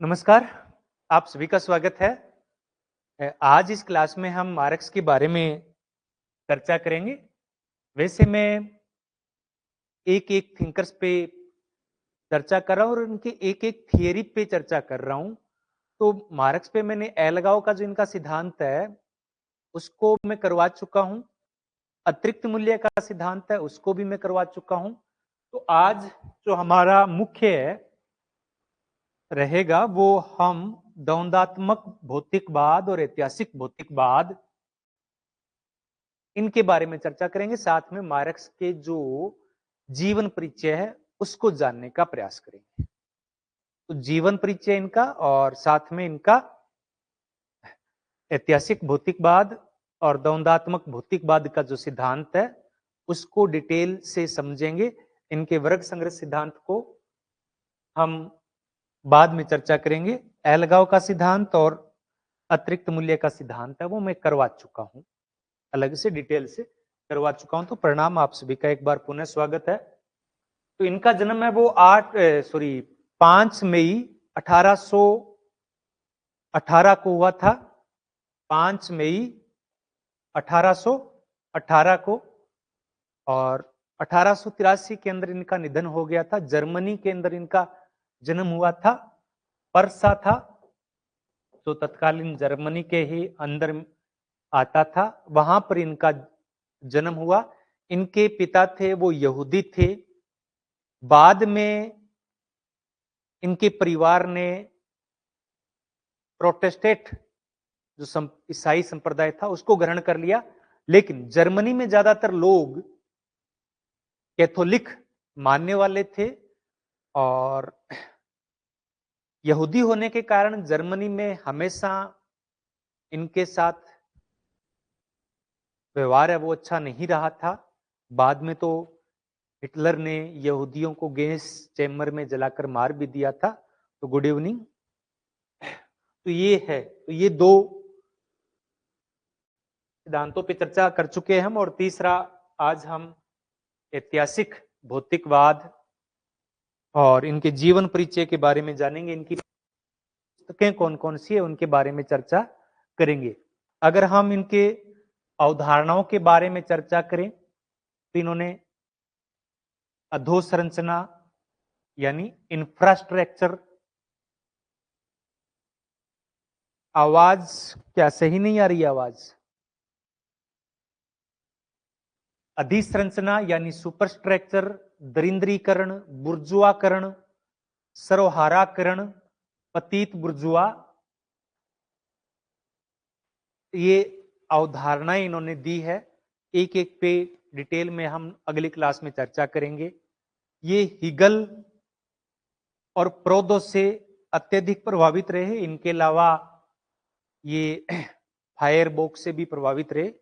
नमस्कार, आप सभी का स्वागत है। आज इस क्लास में हम मार्क्स के बारे में चर्चा करेंगे। वैसे मैं एक-एक थिंकर्स पे चर्चा कर रहा हूँ और उनके एक-एक थियरी पे चर्चा कर रहा हूँ। तो मार्क्स पे मैंने अलगाव का जो इनका सिद्धांत है, उसको मैं करवा चुका हूँ। अतिरिक्त मूल्य का सिद्धांत है, उसको भी मैं करवा चुका हूँ। तो आज जो हमारा मुख्य रहेगा वो हम द्वंद्वात्मक भौतिकवाद और ऐतिहासिक भौतिकवाद इनके बारे में चर्चा करेंगे। साथ में मार्क्स के जो जीवन परिचय है उसको जानने का प्रयास करेंगे। तो जीवन परिचय इनका और साथ में इनका ऐतिहासिक भौतिकवाद और द्वंद्वात्मक भौतिकवाद का जो सिद्धांत है उसको डिटेल से समझेंगे। इनके वर्ग संग्रह सिद्धांत को हम बाद में चर्चा करेंगे। अलगाव का सिद्धांत और अतिरिक्त मूल्य का सिद्धांत है वो मैं करवा चुका हूं, अलग से डिटेल से करवा चुका हूं। तो प्रणाम, आप सभी का एक बार पुनः स्वागत है। तो इनका जन्म है वो 5 मई 1818 को हुआ था। 5 मई 1818 को, और 1883 के अंदर इनका निधन हो गया था। जर्मनी के अंदर इनका जन्म हुआ था। परसा था जो तत्कालीन जर्मनी के ही अंदर आता था, वहां पर इनका जन्म हुआ। इनके पिता थे वो यहूदी थे। बाद में इनके परिवार ने प्रोटेस्टेंट जो ईसाई संप्रदाय था उसको ग्रहण कर लिया, लेकिन जर्मनी में ज्यादातर लोग कैथोलिक मानने वाले थे। और यहूदी होने के कारण जर्मनी में हमेशा इनके साथ व्यवहार है वो अच्छा नहीं रहा था। बाद में तो हिटलर ने यहूदियों को गैस चैम्बर में जलाकर मार भी दिया था। तो गुड इवनिंग। तो ये है, तो ये दो सिद्धांतों पे चर्चा कर चुके हैं हम। और तीसरा आज हम ऐतिहासिक भौतिकवाद और इनके जीवन परिचय के बारे में जानेंगे। इनकी पुस्तकें कौन कौन सी है उनके बारे में चर्चा करेंगे। अगर हम इनके अवधारणाओं के बारे में चर्चा करें तो इन्होंने अधोसंरचना यानी इंफ्रास्ट्रक्चर, आवाज क्या सही नहीं आ रही है? आवाज अधिसंरचना यानी सुपरस्ट्रक्चर, दरिंद्रीकरण, बुर्जुआकरण, सर्वहाराकरण, पतित बुर्जुआ, ये अवधारणाएं इन्होंने दी है। एक एक पे डिटेल में हम अगली क्लास में चर्चा करेंगे। ये हिगल और प्रोदो से अत्यधिक प्रभावित रहे। इनके अलावा ये फायरबॉक्स से भी प्रभावित रहे।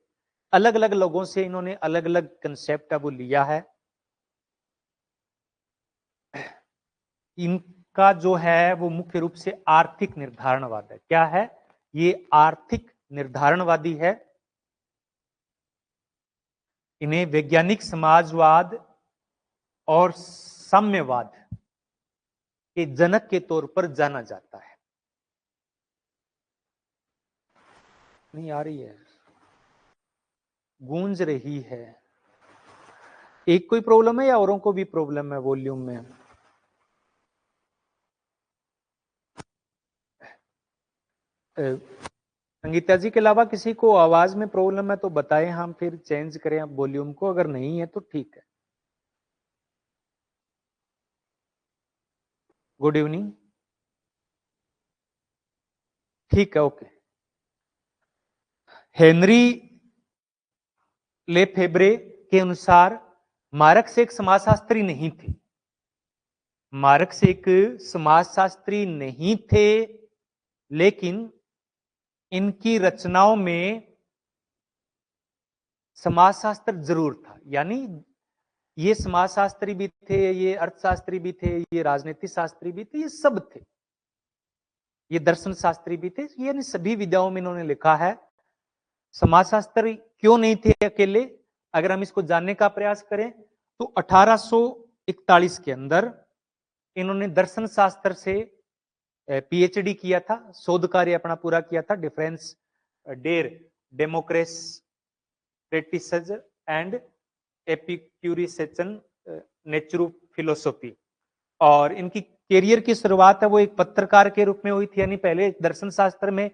अलग अलग लोगों से इन्होंने अलग अलग कंसेप्ट वो लिया है। इनका जो है वो मुख्य रूप से आर्थिक निर्धारणवाद है। क्या है? ये आर्थिक निर्धारणवादी है। इन्हें वैज्ञानिक समाजवाद और साम्यवाद के जनक के तौर पर जाना जाता है। नहीं आ रही है, गूंज रही है। एक कोई प्रॉब्लम है या औरों को भी प्रॉब्लम है वॉल्यूम में? संगीता जी के अलावा किसी को आवाज में प्रॉब्लम है तो बताएं, हम फिर चेंज करें वॉल्यूम को। अगर नहीं है तो ठीक है। Good evening. ठीक है, ओके। हेनरी लेफेब्रे के अनुसार मार्क्स एक समाजशास्त्री नहीं थे। मार्क्स एक समाजशास्त्री नहीं थे, लेकिन इनकी रचनाओं में समाजशास्त्र जरूर था। यानी ये समाजशास्त्री भी थे, ये अर्थशास्त्री भी थे, ये राजनीति शास्त्री भी थे, ये सब थे। ये दर्शन शास्त्री भी थे। यानी सभी विधाओं में इन्होंने लिखा है। समाजशास्त्री क्यों नहीं थे अकेले? अगर हम इसको जानने का प्रयास करें तो 1841 के अंदर इन्होंने दर्शन शास्त्र से पीएचडी किया था, शोध कार्य अपना पूरा किया था, डिफरेंस डेर डेमोक्रेटिसज एंड एपिक्यूरिसेशन नेचुरल फिलोसॉफी। और इनकी करियर की शुरुआत है वो एक पत्रकार के रूप में हुई थी, यानी पहले दर्शन शास्त्र में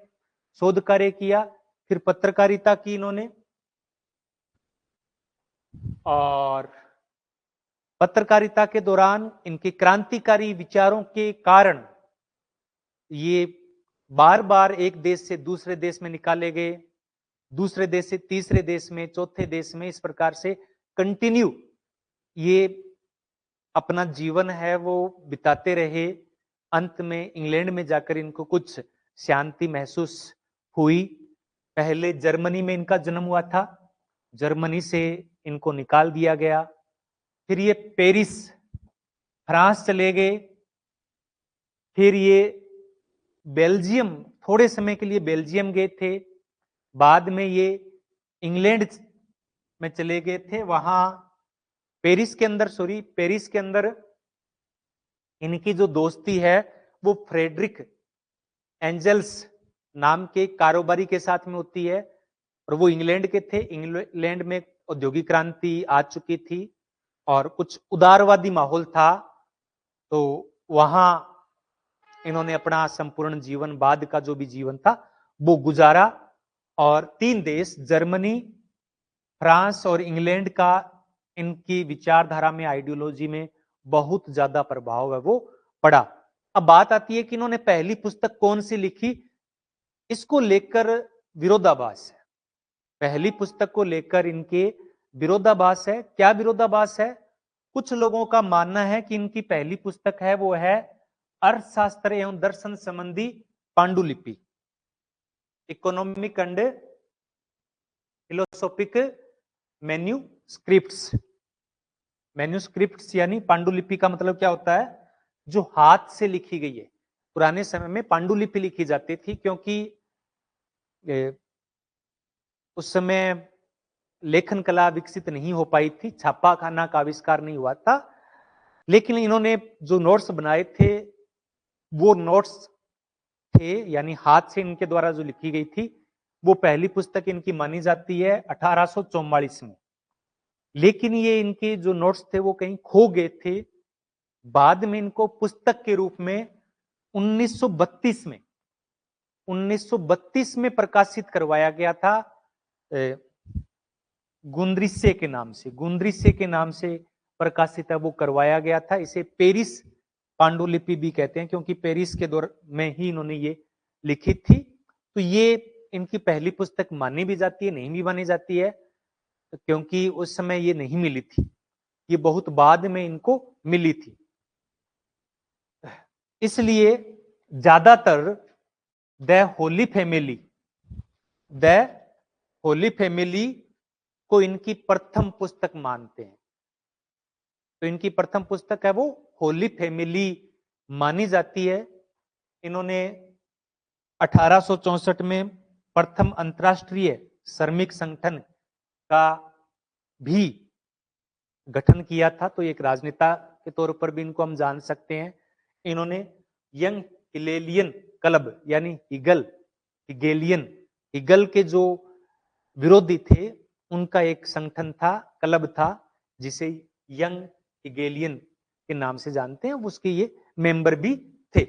शोध कार्य किया, फिर पत्रकारिता की इन्होंने, और पत्रकारिता के दौरान इनके क्रांतिकारी विचारों के कारण ये बार बार एक देश से दूसरे देश में निकाले गए, दूसरे देश से तीसरे देश में, चौथे देश में, इस प्रकार से कंटिन्यू ये अपना जीवन है वो बिताते रहे। अंत में इंग्लैंड में जाकर इनको कुछ शांति महसूस हुई। पहले जर्मनी में इनका जन्म हुआ था, जर्मनी से इनको निकाल दिया गया, फिर ये पेरिस फ्रांस चले गए, फिर ये बेल्जियम, थोड़े समय के लिए बेल्जियम गए थे, बाद में ये इंग्लैंड में चले गए थे, वहां पेरिस के अंदर इनकी जो दोस्ती है वो फ्रेडरिक एंजल्स नाम के कारोबारी के साथ में होती है, और वो इंग्लैंड के थे। इंग्लैंड में औद्योगिक क्रांति आ चुकी थी और कुछ उदारवादी माहौल था, तो वहां इन्होंने अपना संपूर्ण जीवन, बाद का जो भी जीवन था वो गुजारा। और 3 देश जर्मनी, फ्रांस और इंग्लैंड का इनकी विचारधारा में, आइडियोलॉजी में बहुत ज्यादा प्रभाव है वो पड़ा। अब बात आती है कि इन्होंने पहली पुस्तक कौन सी लिखी, इसको लेकर विरोधाभास है। पहली पुस्तक को लेकर इनके विरोधाभास है। क्या विरोधाभास है? कुछ लोगों का मानना है कि इनकी पहली पुस्तक है वो है अर्थशास्त्र एवं दर्शन संबंधी पांडुलिपि, economic and philosophic manuscripts. Manuscripts यानी पांडुलिपि का मतलब क्या होता है? जो हाथ से लिखी गई है। पुराने समय में पांडुलिपि लिखी जाती थी, क्योंकि उस समय लेखन कला विकसित नहीं हो पाई थी, छापाखाना का आविष्कार नहीं हुआ था। लेकिन इन्होंने जो नोट्स बनाए थे वो नोट्स थे, यानी हाथ से इनके द्वारा जो लिखी गई थी, वो पहली पुस्तक इनकी मानी जाती है 1844 में। लेकिन ये इनके जो नोट्स थे वो कहीं खो गए थे। बाद में इनको पुस्तक के रूप में 1932 में प्रकाशित करवाया गया था, गुंद्रिसे के नाम से प्रकाशित है वो करवाया गया था। इसे पेरिस पांडुलिपि भी कहते हैं, क्योंकि पेरिस के दौर में ही इन्होंने ये लिखी थी। तो ये इनकी पहली पुस्तक मानी भी जाती है, नहीं भी मानी जाती है, क्योंकि उस समय ये नहीं मिली थी, ये बहुत बाद में इनको मिली थी। इसलिए ज्यादातर द होली फैमिली को इनकी प्रथम पुस्तक मानते हैं। तो इनकी प्रथम पुस्तक है वो होली फैमिली मानी जाती है। इन्होंने 1864 में प्रथम अंतरराष्ट्रीय श्रमिक संगठन का भी गठन किया था, तो एक राजनेता के तौर पर भी इनको हम जान सकते हैं। इन्होंने यंग हिलेलियन क्लब यानी हिगल के जो विरोधी थे उनका एक संगठन था, क्लब था, जिसे यंग हिगेलियन के नाम से जानते हैं, उसके ये मेंबर भी थे।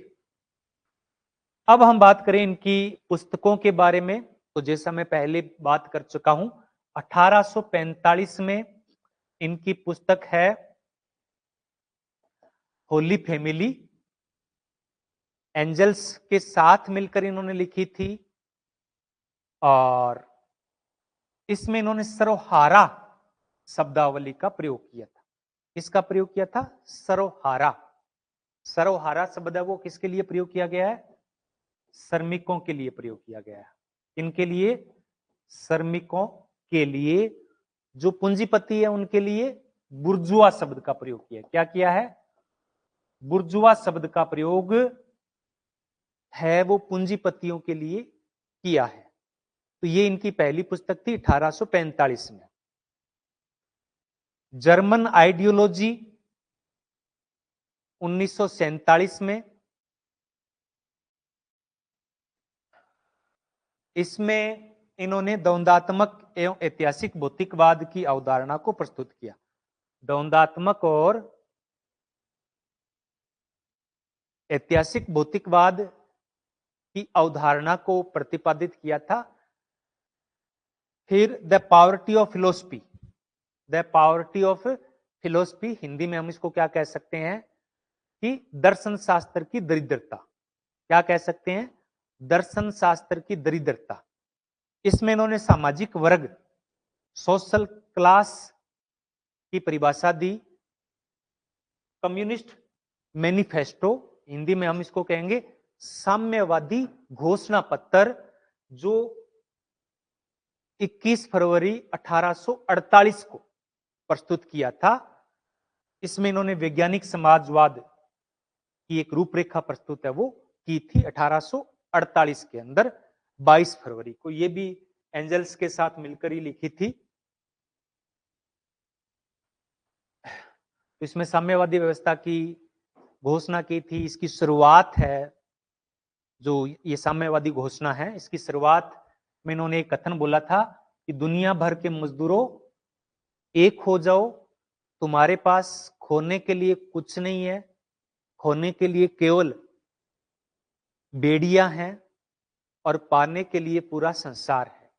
अब हम बात करें इनकी पुस्तकों के बारे में, तो जैसा मैं पहले बात कर चुका हूं, 1845 में इनकी पुस्तक है होली फैमिली, एंजल्स के साथ मिलकर इन्होंने लिखी थी, और इसमें इन्होंने सरोहारा शब्दावली का प्रयोग किया था। किसका प्रयोग किया था? सरोहारा शब्द है वो किसके लिए प्रयोग किया गया है? श्रमिकों के लिए प्रयोग किया गया है। इनके लिए? श्रमिकों के लिए। जो पूंजीपति है उनके लिए बुर्जुआ शब्द का प्रयोग किया। क्या किया है? बुर्जुआ शब्द का प्रयोग है वो पूंजीपतियों के लिए किया है। तो ये इनकी पहली पुस्तक थी 1845 में। जर्मन आइडियोलॉजी 1947 में, इसमें इन्होंने द्वंद्वात्मक एवं ऐतिहासिक भौतिकवाद की अवधारणा को प्रस्तुत किया। द्वंद्वात्मक और ऐतिहासिक भौतिकवाद की अवधारणा को प्रतिपादित किया था। फिर the poverty of philosophy, the poverty of philosophy, Hindi में हम इसको क्या कह सकते हैं कि दर्शन शास्त्र की दरिद्रता। क्या कह सकते हैं? दर्शन शास्त्र की दरिद्रता। इसमें इन्होंने सामाजिक वर्ग, सोशल क्लास की परिभाषा दी। कम्युनिस्ट मैनिफेस्टो, हिंदी में हम इसको कहेंगे साम्यवादी घोषणा पत्र, जो 21 फरवरी 1848 को प्रस्तुत किया था। इसमें इन्होंने वैज्ञानिक समाजवाद की एक रूपरेखा प्रस्तुत है वो की थी 1848 के अंदर 22 फरवरी को। ये भी एंजल्स के साथ मिलकर ही लिखी थी। इसमें साम्यवादी व्यवस्था की घोषणा की थी। इसकी शुरुआत है, जो ये साम्यवादी घोषणा है, इसकी शुरुआत में इन्होंने एक कथन बोला था कि दुनिया भर के मजदूरों एक हो जाओ, तुम्हारे पास खोने के लिए कुछ नहीं है, खोने के लिए केवल बेड़ियां हैं और पाने के लिए पूरा संसार है।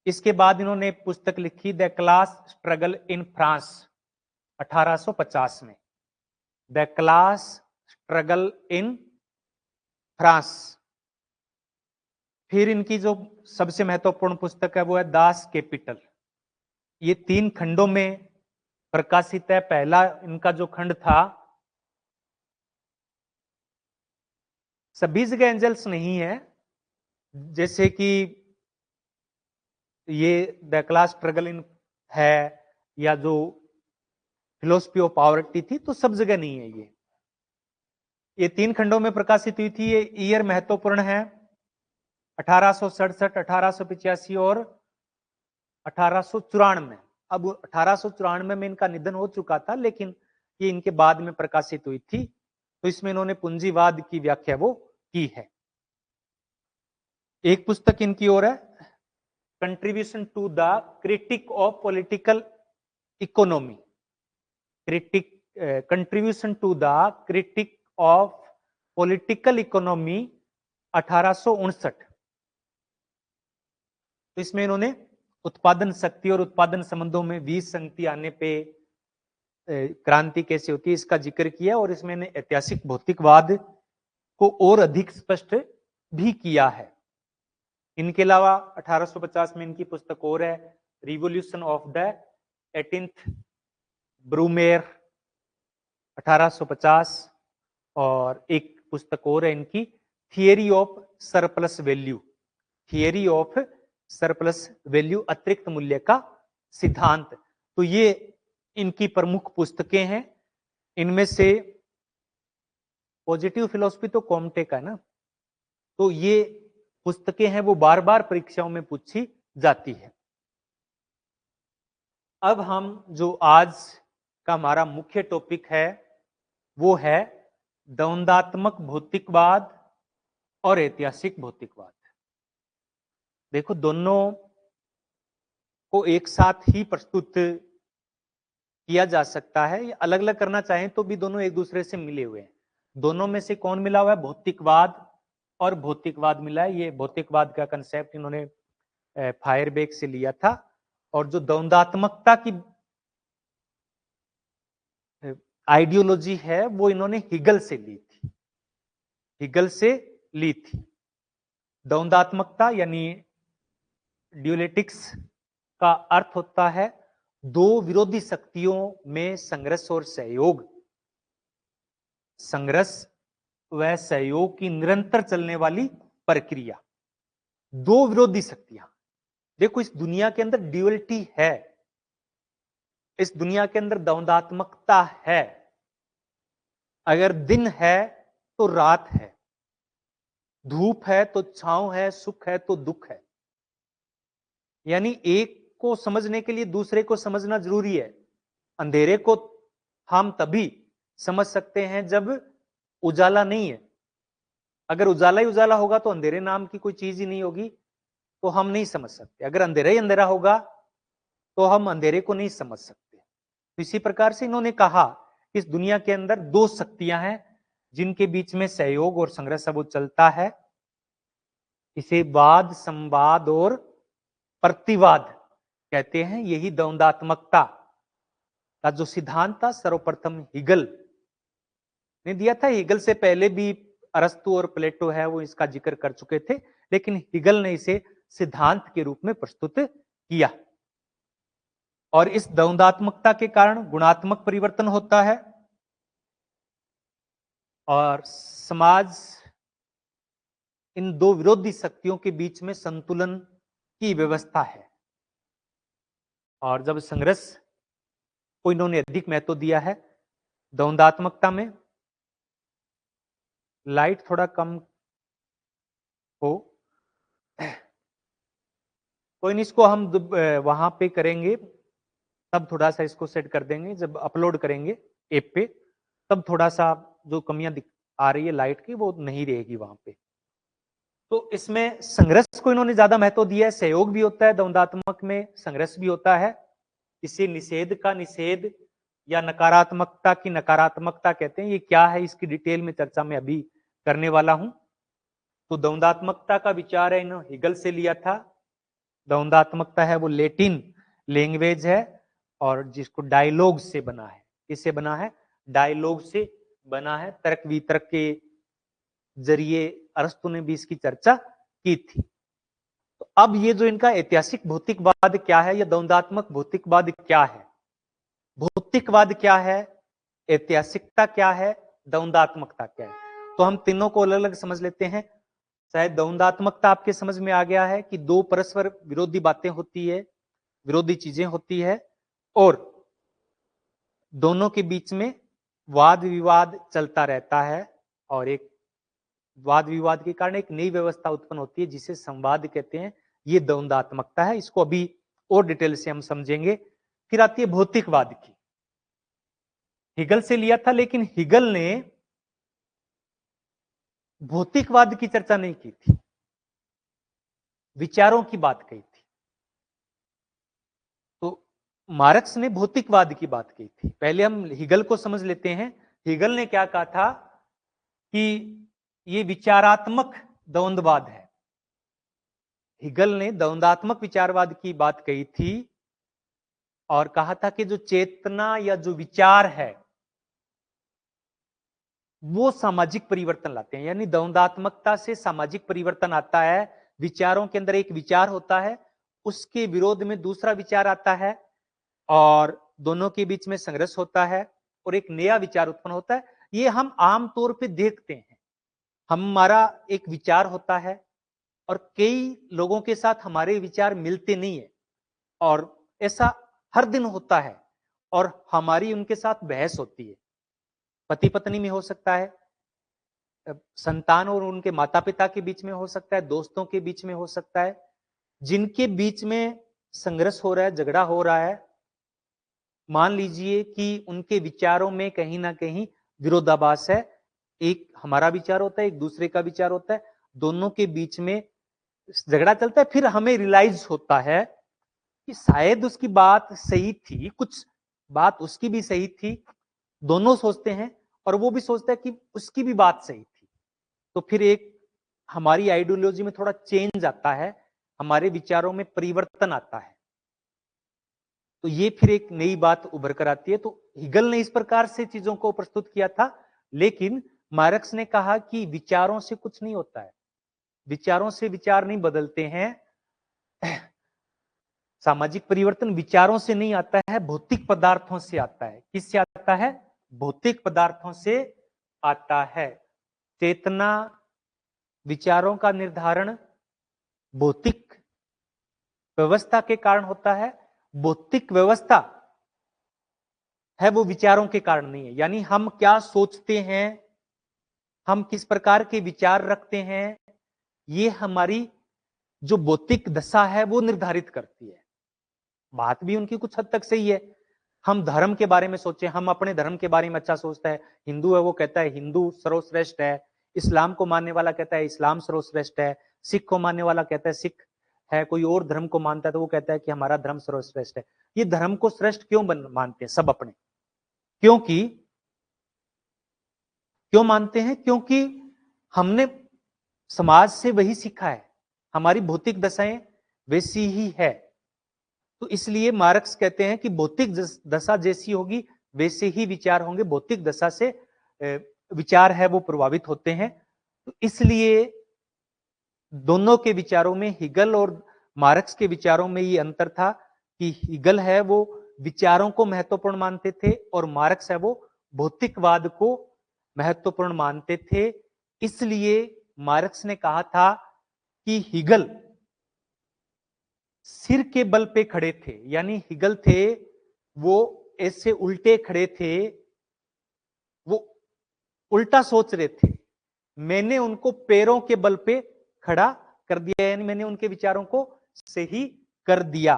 इसके बाद इन्होंने एक पुस्तक लिखी, the class struggle in France, 1850 में, the class struggle in France. फिर इनकी जो सबसे महत्वपूर्ण पुस्तक है वो है दास कैपिटल। ये 3 खंडों में प्रकाशित है। पहला इनका जो खंड था, सभी जगह एंजल्स नहीं है, जैसे कि ये द क्लास स्ट्रगल इन है, या जो फिलोसफी ऑफ पावर्टी थी, तो सब जगह नहीं है। ये 3 खंडों में प्रकाशित हुई थी। ये ईयर महत्वपूर्ण है, 1867, 1885 और 1894। अब 1894 में इनका निधन हो चुका था, लेकिन ये इनके बाद में प्रकाशित हुई थी। तो इसमें इन्होंने पूंजीवाद की व्याख्या वो की है। एक पुस्तक इनकी और है, contribution to the critique of political economy, contribution to the critique of political economy, 1859। तो इसमें इन्होंने उत्पादन शक्ति और उत्पादन संबंधों में विसंगति आने पे क्रांति कैसे होती है इसका जिक्र किया, और इसमें ऐतिहासिक भौतिकवाद को और अधिक स्पष्ट भी किया है। इनके अलावा 1850 में इनकी पुस्तक और है, रिवोल्यूशन ऑफ द 18th ब्रूमेर, 1850। और एक पुस्तक और है इनकी, theory of surplus value, theory of surplus value, अतिरिक्त मूल्य का सिद्धांत। तो ये इनकी प्रमुख पुस्तकें हैं। इनमें से पॉजिटिव फिलॉसफी तो कॉम्टे का है ना, तो ये पुस्तकें हैं वो बार बार परीक्षाओं में पूछी जाती है। अब हम जो आज का हमारा मुख्य टॉपिक है वो है द्वंद्वात्मक भौतिकवाद और ऐतिहासिक भौतिकवाद। देखो, दोनों को एक साथ ही प्रस्तुत किया जा सकता है, अलग अलग करना चाहें तो भी दोनों एक दूसरे से मिले हुए हैं। दोनों में से कौन मिला हुआ है? भौतिकवाद और भौतिकवाद मिला है। ये भौतिकवाद का कंसेप्ट इन्होंने फायरबेक से लिया था, और जो द्वंद्वात्मकता की आइडियोलॉजी है वो इन्होंने हिगल से ली थी, हिगल से ली थी। द्वंद्वात्मकता यानी ड्यूलेटिक्स का अर्थ होता है दो विरोधी शक्तियों में संघर्ष और सहयोग, संघर्ष व सहयोग की निरंतर चलने वाली प्रक्रिया। दो विरोधी शक्तियां, देखो इस दुनिया के अंदर ड्यूअलिटी है, इस दुनिया के अंदर द्वंद्वात्मकता है। अगर दिन है तो रात है, धूप है तो छांव है, सुख है तो दुख है। यानी एक को समझने के लिए दूसरे को समझना जरूरी है। अंधेरे को हम तभी समझ सकते हैं जब उजाला नहीं है। अगर उजाला ही उजाला होगा तो अंधेरे नाम की कोई चीज ही नहीं होगी। तो हम नहीं समझ सकते, अगर अंधेरा ही अंधेरा होगा तो हम अंधेरे को नहीं समझ सकते। तो इसी प्रकार से इन्होंने कहा इस दुनिया के अंदर दो शक्तियां हैं जिनके बीच में सहयोग और संघर्ष वो चलता है। इसे वाद, संवाद और प्रतिवाद कहते हैं। यही द्वंदात्मकता का जो सिद्धांत था सर्वप्रथम हिगल ने दिया था। हिगल से पहले भी अरस्तु और प्लेटो है वो इसका जिक्र कर चुके थे, लेकिन हिगल ने इसे सिद्धांत के रूप में प्रस्तुत किया। और इस द्वंदात्मकता के कारण गुणात्मक परिवर्तन होता है और समाज इन दो विरोधी शक्तियों के बीच में संतुलन की व्यवस्था है। और जब संघर्ष को इन्होंने अधिक महत्व दिया है द्वंदात्मकता में, लाइट थोड़ा कम हो, कोई नहीं, इसको हम वहां पे करेंगे तब थोड़ा सा इसको सेट कर देंगे, जब अपलोड करेंगे ऐप पे तब थोड़ा सा जो कमियां आ रही है लाइट की वो नहीं रहेगी वहां पे। तो इसमें संघर्ष को इन्होंने ज्यादा महत्व दिया है। सहयोग भी होता है द्वंदात्मक में, संघर्ष भी होता है। इसे निषेध का निषेध या नकारात्मकता की नकारात्मकता कहते हैं। ये क्या है इसकी डिटेल में चर्चा मैं अभी करने वाला हूं। तो द्वंदात्मकता का विचार है इन्होंने हिगल से लिया था। द्वंदात्मकता है वो लैटिन लैंग्वेज है और जिसको डायलॉग से बना है। किससे बना है? डायलॉग से बना है। तर्क वितर्क के जरिए अरस्तु ने भी इसकी चर्चा की थी। तो अब ये जो इनका ऐतिहासिक भौतिकवाद क्या है या द्वंदात्मक भौतिकवाद क्या है, भौतिकवाद क्या है, ऐतिहासिकता क्या है, द्वंदात्मकता क्या है, तो हम तीनों को अलग अलग समझ लेते हैं। शायद द्वंदात्मकता आपके समझ में आ गया है कि दो परस्पर विरोधी बातें होती है, विरोधी चीजें होती है और दोनों के बीच में वाद विवाद चलता रहता है और एक वाद विवाद के कारण एक नई व्यवस्था उत्पन्न होती है जिसे संवाद कहते हैं। ये द्वंदात्मकता है। इसको अभी और डिटेल से हम समझेंगे। फिर आती है भौतिकवाद की। हिगल से लिया था, लेकिन हिगल ने भौतिकवाद की चर्चा नहीं की थी, विचारों की बात कही थी। तो मार्क्स ने भौतिकवाद की बात की थी। पहले हम हिगल को समझ लेते हैं। हिगल ने क्या कहा था कि ये विचारात्मक द्वंद्ववाद है। हिगल ने द्वंदात्मक विचारवाद की बात कही थी और कहा था कि जो चेतना या जो विचार है वो सामाजिक परिवर्तन लाते हैं। यानी द्वंदात्मकता से सामाजिक परिवर्तन आता है। विचारों के अंदर एक विचार होता है, उसके विरोध में दूसरा विचार आता है और दोनों के बीच में संघर्ष होता है और एक नया विचार उत्पन्न होता है। ये हम आमतौर पे देखते हैं। हमारा एक विचार होता है और कई लोगों के साथ हमारे विचार मिलते नहीं है और ऐसा हर दिन होता है और हमारी उनके साथ बहस होती है। पति पत्नी में हो सकता है, संतान और उनके माता पिता के बीच में हो सकता है, दोस्तों के बीच में हो सकता है। जिनके बीच में संघर्ष हो रहा है, झगड़ा हो रहा है, मान लीजिए कि उनके विचारों में कहीं ना कहीं विरोधाभास है। एक हमारा विचार होता है, एक दूसरे का विचार होता है, दोनों के बीच में झगड़ा चलता है। फिर हमें रियलाइज होता है कि शायद उसकी बात सही थी, कुछ बात उसकी भी सही थी। दोनों सोचते हैं और वो भी सोचता है कि उसकी भी बात सही थी। तो फिर एक हमारी आइडियोलॉजी में थोड़ा चेंज आता है, हमारे विचारों में परिवर्तन आता है। तो ये फिर एक नई बात उभर कर आती है। तो हिगल ने इस प्रकार से चीजों को प्रस्तुत किया था, लेकिन मार्क्स ने कहा कि विचारों से कुछ नहीं होता है, विचारों से विचार नहीं बदलते हैं। सामाजिक परिवर्तन विचारों से नहीं आता है, भौतिक पदार्थों से आता है। किससे आता है? भौतिक पदार्थों से आता है। चेतना, विचारों का निर्धारण भौतिक व्यवस्था के कारण होता है। भौतिक व्यवस्था है वो विचारों के कारण नहीं है। यानी हम क्या सोचते हैं, हम किस प्रकार के विचार रखते हैं, ये हमारी जो भौतिक दशा है वो निर्धारित करती है। बात भी उनकी कुछ हद तक सही है। हम धर्म के बारे में सोचें, हम अपने धर्म के बारे में अच्छा सोचता है। हिंदू है वो कहता है हिंदू सर्वश्रेष्ठ है, इस्लाम को मानने वाला कहता है इस्लाम सर्वश्रेष्ठ है, सिख को मानने वाला कहता है सिख है, कोई और धर्म को मानता है तो वो कहता है कि हमारा धर्म सर्वश्रेष्ठ है। ये धर्म को श्रेष्ठ क्यों मानते हैं सब अपने? क्यों मानते हैं? क्योंकि हमने समाज से वही सीखा है, हमारी भौतिक दशाएं वैसी ही है। तो इसलिए मार्क्स कहते हैं कि भौतिक दशा जैसी होगी वैसे ही विचार होंगे, भौतिक दशा से विचार है वो प्रभावित होते हैं। तो इसलिए दोनों के विचारों में, हिगल और मार्क्स के विचारों में ये अंतर था कि हिगल है वो विचारों को महत्वपूर्ण मानते थे और मार्क्स है वो भौतिकवाद को महत्वपूर्ण मानते थे। इसलिए मार्क्स ने कहा था कि हिगल सिर के बल पे खड़े थे, यानी हिगल थे वो ऐसे उल्टे खड़े थे, वो उल्टा सोच रहे थे। मैंने उनको पैरों के बल पे खड़ा कर दिया, यानी मैंने उनके विचारों को सही कर दिया।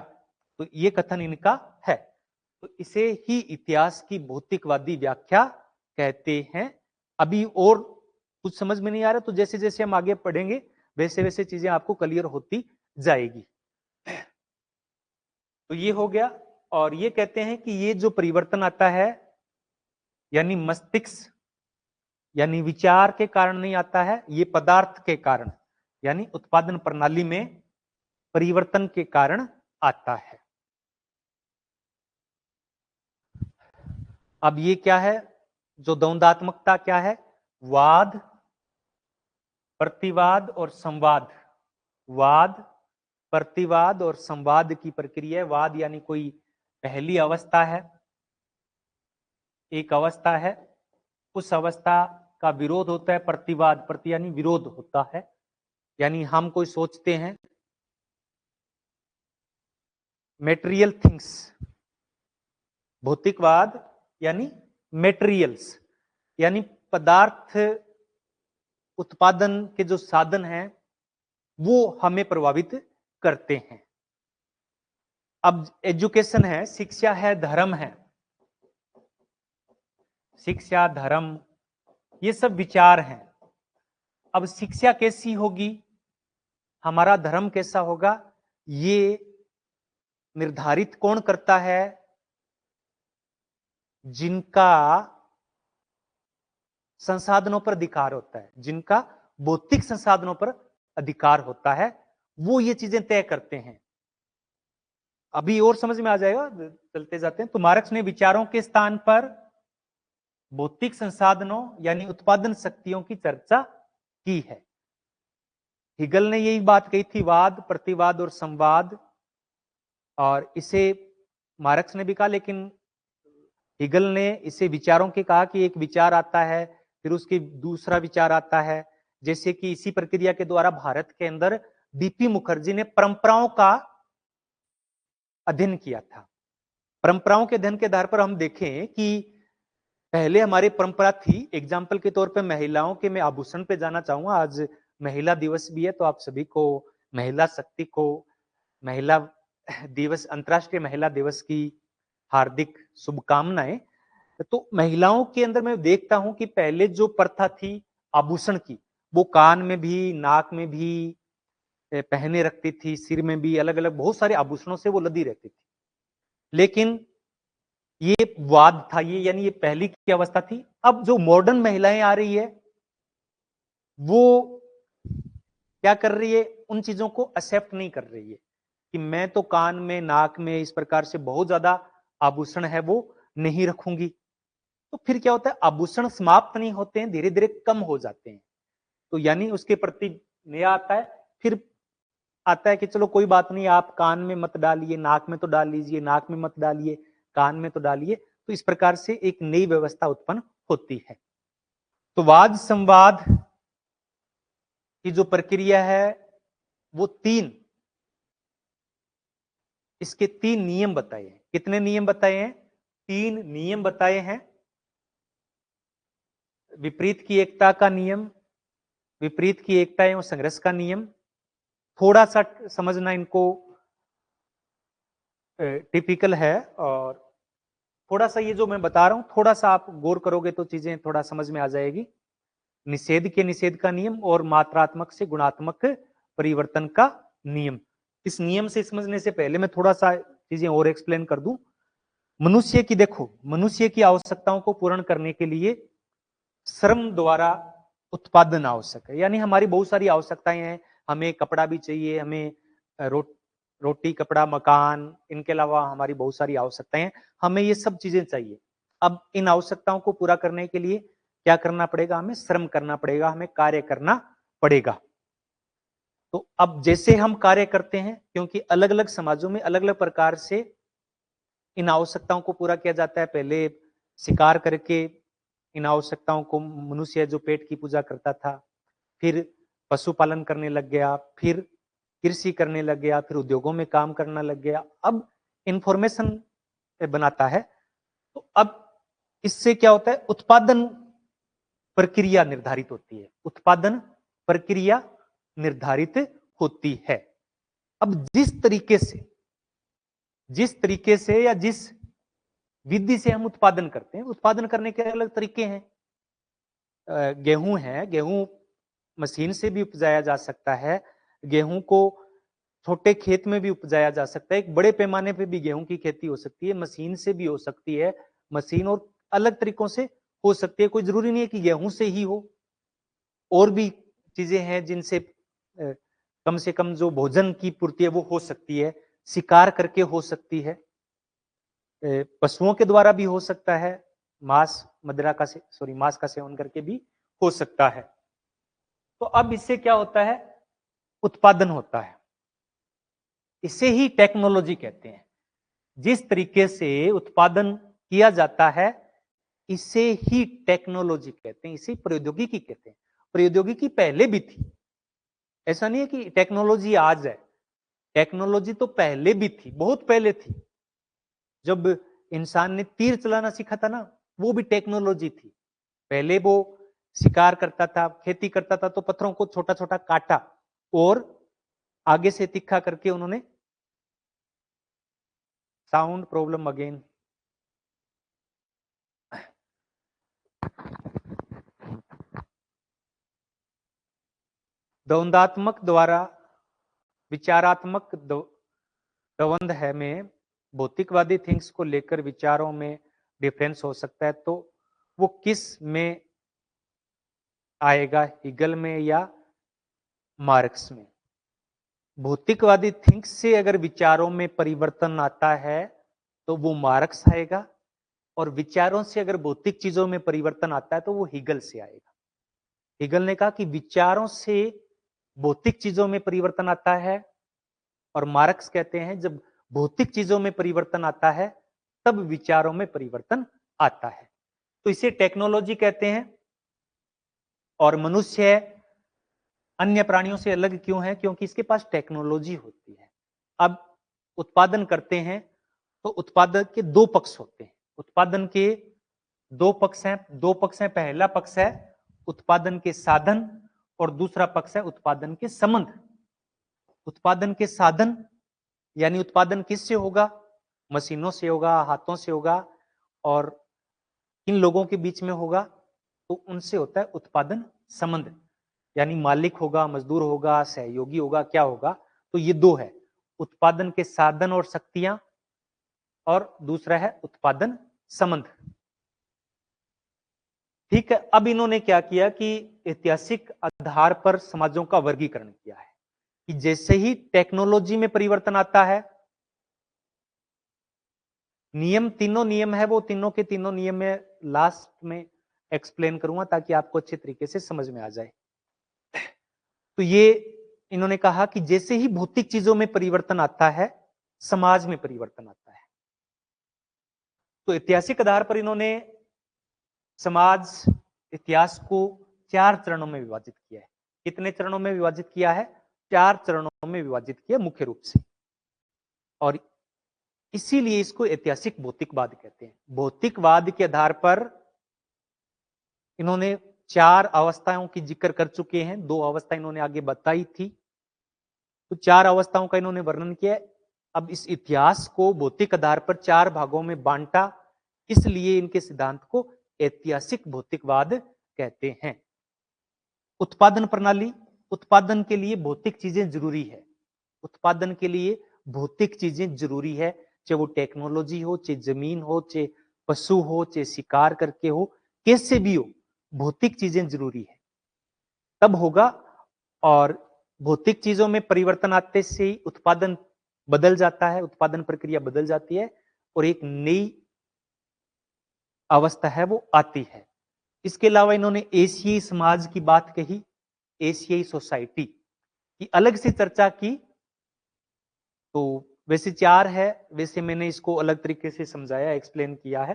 तो ये कथन इनका है। तो इसे ही इतिहास की भौतिकवादी व्याख्या कहते हैं। अभी और कुछ समझ में नहीं आ रहा तो जैसे जैसे हम आगे पढ़ेंगे वैसे वैसे चीजें आपको क्लियर होती जाएगी। तो ये हो गया। और ये कहते हैं कि ये जो परिवर्तन आता है यानी मस्तिष्क यानी विचार के कारण नहीं आता है, ये पदार्थ के कारण यानी उत्पादन प्रणाली में परिवर्तन के कारण आता है। अब ये क्या है, जो द्वंद्वात्मकता क्या है? वाद, प्रतिवाद और संवाद। वाद, प्रतिवाद और संवाद की प्रक्रिया। वाद यानी कोई पहली अवस्था है, एक अवस्था है, उस अवस्था का विरोध होता है। प्रतिवाद, प्रति यानी विरोध होता है, यानी हम कोई सोचते हैं मेटेरियल थिंग्स। भौतिकवाद यानी मेटेरियल्स यानी पदार्थ उत्पादन के जो साधन हैं वो हमें प्रभावित करते हैं। अब एजुकेशन है, शिक्षा है, धर्म है, शिक्षा धर्म ये सब विचार हैं। अब शिक्षा कैसी होगी, हमारा धर्म कैसा होगा, ये निर्धारित कौन करता है? जिनका संसाधनों पर अधिकार होता है, जिनका भौतिक संसाधनों पर अधिकार होता है, वो ये चीजें तय करते हैं। अभी और समझ में आ जाएगा, चलते जाते हैं। तो मार्क्स ने विचारों के स्थान पर भौतिक संसाधनों यानी उत्पादन शक्तियों की चर्चा की है। हिगल ने यही बात कही थी, वाद, प्रतिवाद और संवाद, और इसे मार्क्स ने भी कहा, लेकिन हिगल ने इसे विचारों के कहा कि एक विचार आता है फिर उसके दूसरा विचार आता है। जैसे कि इसी प्रक्रिया के द्वारा भारत के अंदर डीपी मुखर्जी ने परंपराओं का अध्ययन किया था। परंपराओं के अध्ययन के आधार पर हम देखें कि पहले हमारी परंपरा थी, एग्जाम्पल के तौर पे महिलाओं के, मैं आभूषण पे जाना चाहूंगा। आज महिला दिवस भी है तो आप सभी को महिला शक्ति को, महिला दिवस, अंतर्राष्ट्रीय महिला दिवस की हार्दिक शुभकामनाएं। तो महिलाओं के अंदर मैं देखता हूं कि पहले जो प्रथा थी आभूषण की, वो कान में भी, नाक में भी पहने रखती थी, सिर में भी अलग अलग बहुत सारे आभूषणों से वो लदी रहती थी। लेकिन ये वाद था, ये यानी ये पहली की अवस्था थी। अब जो मॉडर्न महिलाएं आ रही है वो क्या कर रही है, उन चीजों को एक्सेप्ट नहीं कर रही है कि मैं तो कान में, नाक में इस प्रकार से बहुत ज्यादा आभूषण है वो नहीं रखूंगी। तो फिर क्या होता है, आभूषण समाप्त नहीं होते हैं, धीरे धीरे कम हो जाते हैं। तो यानी उसके प्रति नया आता है, फिर आता है कि चलो कोई बात नहीं, आप कान में मत डालिए, नाक में तो डाल लीजिए, नाक में मत डालिए, कान में तो डालिए। तो इस प्रकार से एक नई व्यवस्था उत्पन्न होती है। तो वाद संवाद की जो प्रक्रिया है वो इसके 3 नियम बताए हैं। कितने नियम बताए हैं? 3 नियम बताए हैं। विपरीत की एकता का नियम, विपरीत की एकता एवं संघर्ष का नियम। थोड़ा सा समझना इनको टिपिकल है, और थोड़ा सा ये जो मैं बता रहा हूं थोड़ा सा आप गौर करोगे तो चीजें थोड़ा समझ में आ जाएगी। निषेध के निषेध का नियम और मात्रात्मक से गुणात्मक परिवर्तन का नियम। इस नियम से समझने से पहले मैं थोड़ा सा चीजें और एक्सप्लेन कर दूं। मनुष्य की देखो, मनुष्य की आवश्यकताओं को पूर्ण करने के लिए श्रम द्वारा उत्पादन आवश्यक है। यानी हमारी बहुत सारी आवश्यकताएं हैं, हमें कपड़ा भी चाहिए, हमें रोटी कपड़ा मकान, इनके अलावा हमारी बहुत सारी आवश्यकताएं हैं, हमें ये सब चीजें चाहिए। अब इन आवश्यकताओं को पूरा करने के लिए क्या करना पड़ेगा? हमें श्रम करना पड़ेगा, हमें कार्य करना पड़ेगा। तो अब जैसे हम कार्य करते हैं, क्योंकि अलग अलग समाजों में अलग अलग प्रकार से इन आवश्यकताओं को पूरा किया जाता है। पहले शिकार करके इन आवश्यकताओं को मनुष्य जो पेट की पूजा करता था, फिर पशुपालन करने लग गया, फिर कृषि करने लग गया, फिर उद्योगों में काम करना लग गया, अब इंफॉर्मेशन बनाता है। तो अब इससे क्या होता है? उत्पादन प्रक्रिया निर्धारित होती है, उत्पादन प्रक्रिया निर्धारित होती है। अब जिस तरीके से या जिस विधि से हम उत्पादन करते हैं, उत्पादन करने के अलग तरीके हैं। गेहूं है, गेहूं मशीन से भी उपजाया जा सकता है, गेहूं को छोटे खेत में भी उपजाया जा सकता है, एक बड़े पैमाने पे भी गेहूं की खेती हो सकती है, मशीन से भी हो सकती है, मशीन और अलग तरीकों से हो सकती है। कोई जरूरी नहीं है कि गेहूं से ही हो, और भी चीजें हैं जिनसे कम से कम जो भोजन की पूर्ति है वो हो सकती है, शिकार करके हो सकती है, पशुओं के द्वारा भी हो सकता है, मांस का सेवन करके भी हो सकता है। तो अब इससे क्या होता है? उत्पादन होता है। इसे ही टेक्नोलॉजी कहते हैं। जिस तरीके से उत्पादन किया जाता है, इसे ही टेक्नोलॉजी कहते हैं, इसे प्रौद्योगिकी कहते हैं। प्रौद्योगिकी पहले भी थी, ऐसा नहीं है कि टेक्नोलॉजी आज है, टेक्नोलॉजी तो पहले भी थी, बहुत पहले थी। जब इंसान ने तीर चलाना सीखा था ना, वो भी टेक्नोलॉजी थी। पहले वो शिकार करता था, खेती करता था, तो पत्थरों को छोटा छोटा काटा और आगे से तीखा करके उन्होंने साउंड प्रॉब्लम अगेन। द्वंद्वात्मक द्वारा विचारात्मक द्वंद्व है में भौतिकवादी थिंग्स को लेकर विचारों में डिफरेंस हो सकता है, तो वो किस में आएगा? हिगल में या मार्क्स में? भौतिकवादी थिंक्स से अगर विचारों में परिवर्तन आता है तो वो मार्क्स आएगा, और विचारों से अगर भौतिक चीजों में परिवर्तन आता है तो वो हिगल से आएगा। हिगल ने कहा कि विचारों से भौतिक चीजों में परिवर्तन आता है, और मार्क्स कहते हैं जब भौतिक चीजों में परिवर्तन आता है तब विचारों में परिवर्तन आता है। तो इसे टेक्नोलॉजी कहते हैं। और मनुष्य अन्य प्राणियों से अलग क्यों है? क्योंकि इसके पास टेक्नोलॉजी होती है। अब उत्पादन करते हैं तो उत्पादन के दो पक्ष होते हैं, उत्पादन के दो पक्ष हैं। पहला पक्ष है उत्पादन के साधन, और दूसरा पक्ष है उत्पादन के संबंध। उत्पादन के साधन यानी उत्पादन किससे होगा? मशीनों से होगा, हाथों से होगा, और किन लोगों के बीच में होगा? तो उनसे होता है उत्पादन संबंध, यानी मालिक होगा, मजदूर होगा, सहयोगी होगा, क्या होगा? तो ये दो है, उत्पादन के साधन और शक्तियां, और दूसरा है उत्पादन संबंध। ठीक है। अब इन्होंने क्या किया कि ऐतिहासिक आधार पर समाजों का वर्गीकरण किया है कि जैसे ही टेक्नोलॉजी में परिवर्तन आता है, तीनों नियम है, वो तीनों के तीनों नियम में लास्ट में एक्सप्लेन करूंगा ताकि आपको अच्छे तरीके से समझ में आ जाए। तो ये इन्होंने कहा कि जैसे ही भौतिक चीजों में परिवर्तन आता है, समाज में परिवर्तन आता है। तो ऐतिहासिक आधार पर इन्होंने समाज इतिहास को 4 चरणों में विभाजित किया है। कितने चरणों में विभाजित किया है? 4 चरणों में विभाजित किया मुख्य रूप से, और इसीलिए इसको ऐतिहासिक भौतिकवाद कहते हैं। भौतिकवाद के आधार पर इन्होंने 4 अवस्थाओं की जिक्र कर चुके हैं, 2 अवस्था इन्होंने आगे बताई थी, तो 4 अवस्थाओं का इन्होंने वर्णन किया। अब इस इतिहास को भौतिक आधार पर 4 भागों में बांटा, इसलिए इनके सिद्धांत को ऐतिहासिक भौतिकवाद कहते हैं। उत्पादन प्रणाली, उत्पादन के लिए भौतिक चीजें जरूरी है, उत्पादन के लिए भौतिक चीजें जरूरी है, चाहे वो टेक्नोलॉजी हो, चाहे जमीन हो, चाहे पशु हो, चाहे शिकार करके हो, कैसे भी हो, भौतिक चीजें जरूरी है, तब होगा। और भौतिक चीजों में परिवर्तन आते से ही उत्पादन बदल जाता है, उत्पादन प्रक्रिया बदल जाती है और एक नई अवस्था है वो आती है। इसके अलावा इन्होंने एशियाई समाज की बात कही, एशियाई सोसाइटी की अलग से चर्चा की। तो वैसे 4 है, वैसे मैंने इसको अलग तरीके से समझाया, एक्सप्लेन किया है।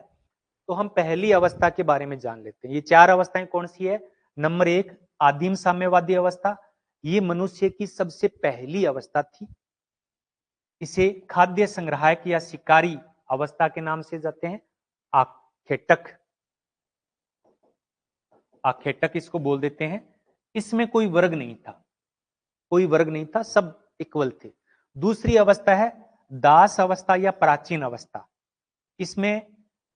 तो हम पहली अवस्था के बारे में जान लेते हैं। ये 4 अवस्थाएं कौन सी है? नंबर 1 आदिम साम्यवादी अवस्था, ये मनुष्य की सबसे पहली अवस्था थी। इसे खाद्य संग्राहक या शिकारी अवस्था के नाम से जाते हैं। आखेटक, आखेटक इसको बोल देते हैं। इसमें कोई वर्ग नहीं था, कोई वर्ग नहीं था, सब इक्वल थे। दूसरी अवस्था है दास अवस्था या प्राचीन अवस्था। इसमें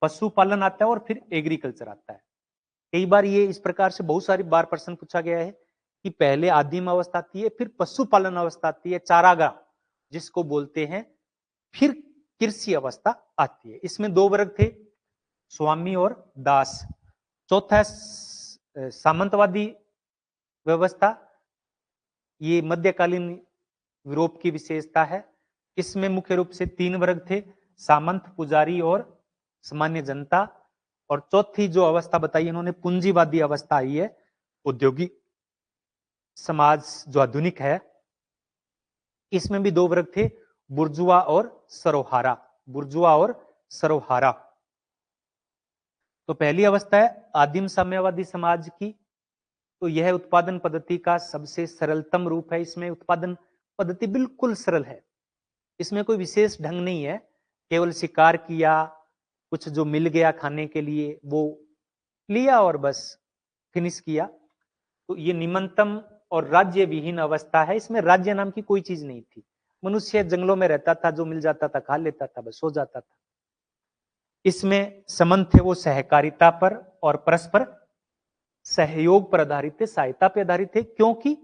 पशुपालन आता है और फिर एग्रीकल्चर आता है। कई बार ये इस प्रकार से बहुत सारी बार प्रश्न पूछा गया है कि पहले आदिम अवस्था आती है, फिर पशुपालन अवस्था आती है, चारागाह जिसको बोलते हैं, फिर कृषि अवस्था आती है। इसमें 2 वर्ग थे, स्वामी और दास। चौथा है सामंतवादी व्यवस्था, ये मध्यकालीन यूरोप की विशेषता है। इसमें मुख्य रूप से 3 वर्ग थे, सामंत, पुजारी और सामान्य जनता। और चौथी जो अवस्था बताई इन्होंने, पूंजीवादी अवस्था आई है, औद्योगिक समाज जो आधुनिक है। इसमें भी 2 वर्ग थे, बुर्जुआ और सरोहारा, बुर्जुआ और सरोहारा। तो पहली अवस्था है आदिम साम्यवादी समाज की। तो यह उत्पादन पद्धति का सबसे सरलतम रूप है। इसमें उत्पादन पद्धति बिल्कुल सरल है, इसमें कोई विशेष ढंग नहीं है, केवल शिकार किया, कुछ जो मिल गया खाने के लिए वो लिया और बस फिनिश किया। तो ये निम्नतम और राज्य विहीन अवस्था है। इसमें राज्य नाम की कोई चीज नहीं थी, मनुष्य जंगलों में रहता था, जो मिल जाता था खा लेता था, बस सो जाता था। इसमें संबंध थे वो सहकारिता पर और परस्पर सहयोग पर आधारित थे, सहायता पर आधारित थे, क्योंकि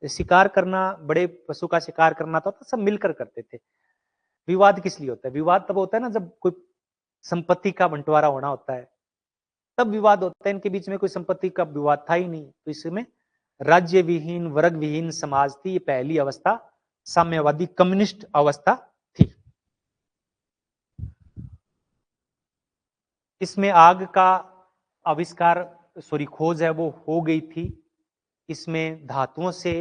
शिकार करना, बड़े पशु का शिकार करना तो सब मिलकर करते थे। विवाद किस लिए होता है? विवाद तब होता है ना जब कोई संपत्ति का बंटवारा होना होता है, तब विवाद होता है। इनके बीच में कोई संपत्ति का विवाद था ही नहीं, तो इसमें राज्य विहीन, वर्ग विहीन समाज थी। ये पहली अवस्था साम्यवादी कम्युनिस्ट अवस्था थी। इसमें आग का आविष्कार, खोज है वो हो गई थी। इसमें धातुओं से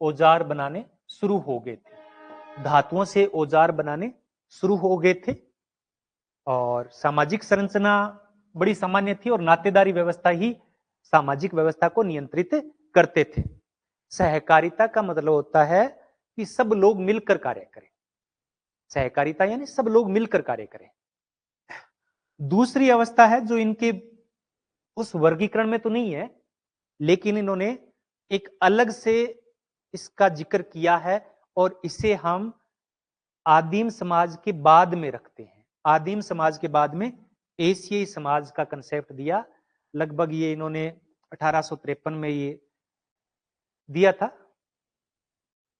औजार बनाने शुरू हो गए थे, धातुओं से औजार बनाने शुरू हो गए थे। और सामाजिक संरचना बड़ी सामान्य थी और नातेदारी व्यवस्था ही सामाजिक व्यवस्था को नियंत्रित करते थे। सहकारिता का मतलब होता है कि सब लोग मिलकर कार्य करें, सहकारिता यानी सब लोग मिलकर कार्य करें। दूसरी अवस्था है जो इनके उस वर्गीकरण में तो नहीं है, लेकिन इन्होंने एक अलग से इसका जिक्र किया है और इसे हम आदिम समाज के बाद में रखते हैं। आदिम समाज के बाद में एशियाई समाज का कंसेप्ट दिया। लगभग ये इन्होंने 1853 में ये दिया था।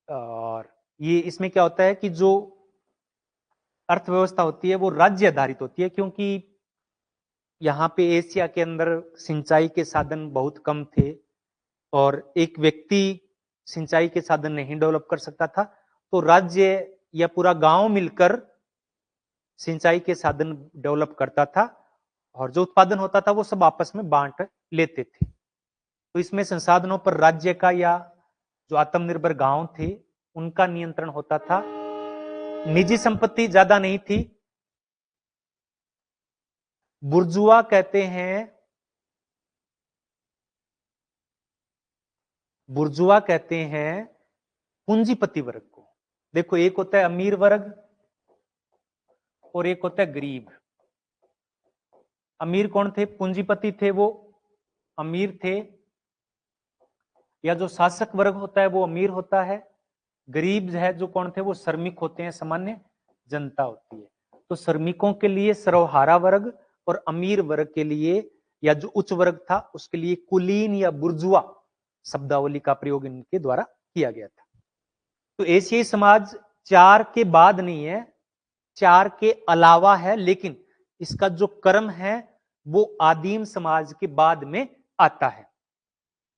और ये इसमें क्या होता है कि जो अर्थव्यवस्था होती है वो राज्य आधारित होती है, क्योंकि यहाँ पे एशिया के अंदर सिंचाई के साधन बहुत कम थे और एक व्यक्ति सिंचाई के साधन नहीं डेवलप कर सकता था, तो राज्य या पूरा गांव मिलकर सिंचाई के साधन डेवलप करता था और जो उत्पादन होता था वो सब आपस में बांट लेते थे। तो इसमें संसाधनों पर राज्य का या जो आत्मनिर्भर गांव थे उनका नियंत्रण होता था। निजी संपत्ति ज्यादा नहीं थी। बुर्जुआ कहते हैं, बुर्जुआ कहते हैं पूंजीपति वर्ग को। देखो, एक होता है अमीर वर्ग और एक होता है गरीब। अमीर कौन थे? पूंजीपति थे, वो अमीर थे, या जो शासक वर्ग होता है वो अमीर होता है। गरीब है जो कौन थे? वो श्रमिक होते हैं, सामान्य जनता होती है। तो श्रमिकों के लिए सर्वहारा वर्ग और अमीर वर्ग के लिए या जो उच्च वर्ग था उसके लिए कुलीन या बुर्जुआ शब्दावली का प्रयोग इनके द्वारा किया गया था। तो एशियाई समाज 4 के बाद नहीं है, 4 के अलावा है, लेकिन इसका जो क्रम है वो आदिम समाज के बाद में आता है।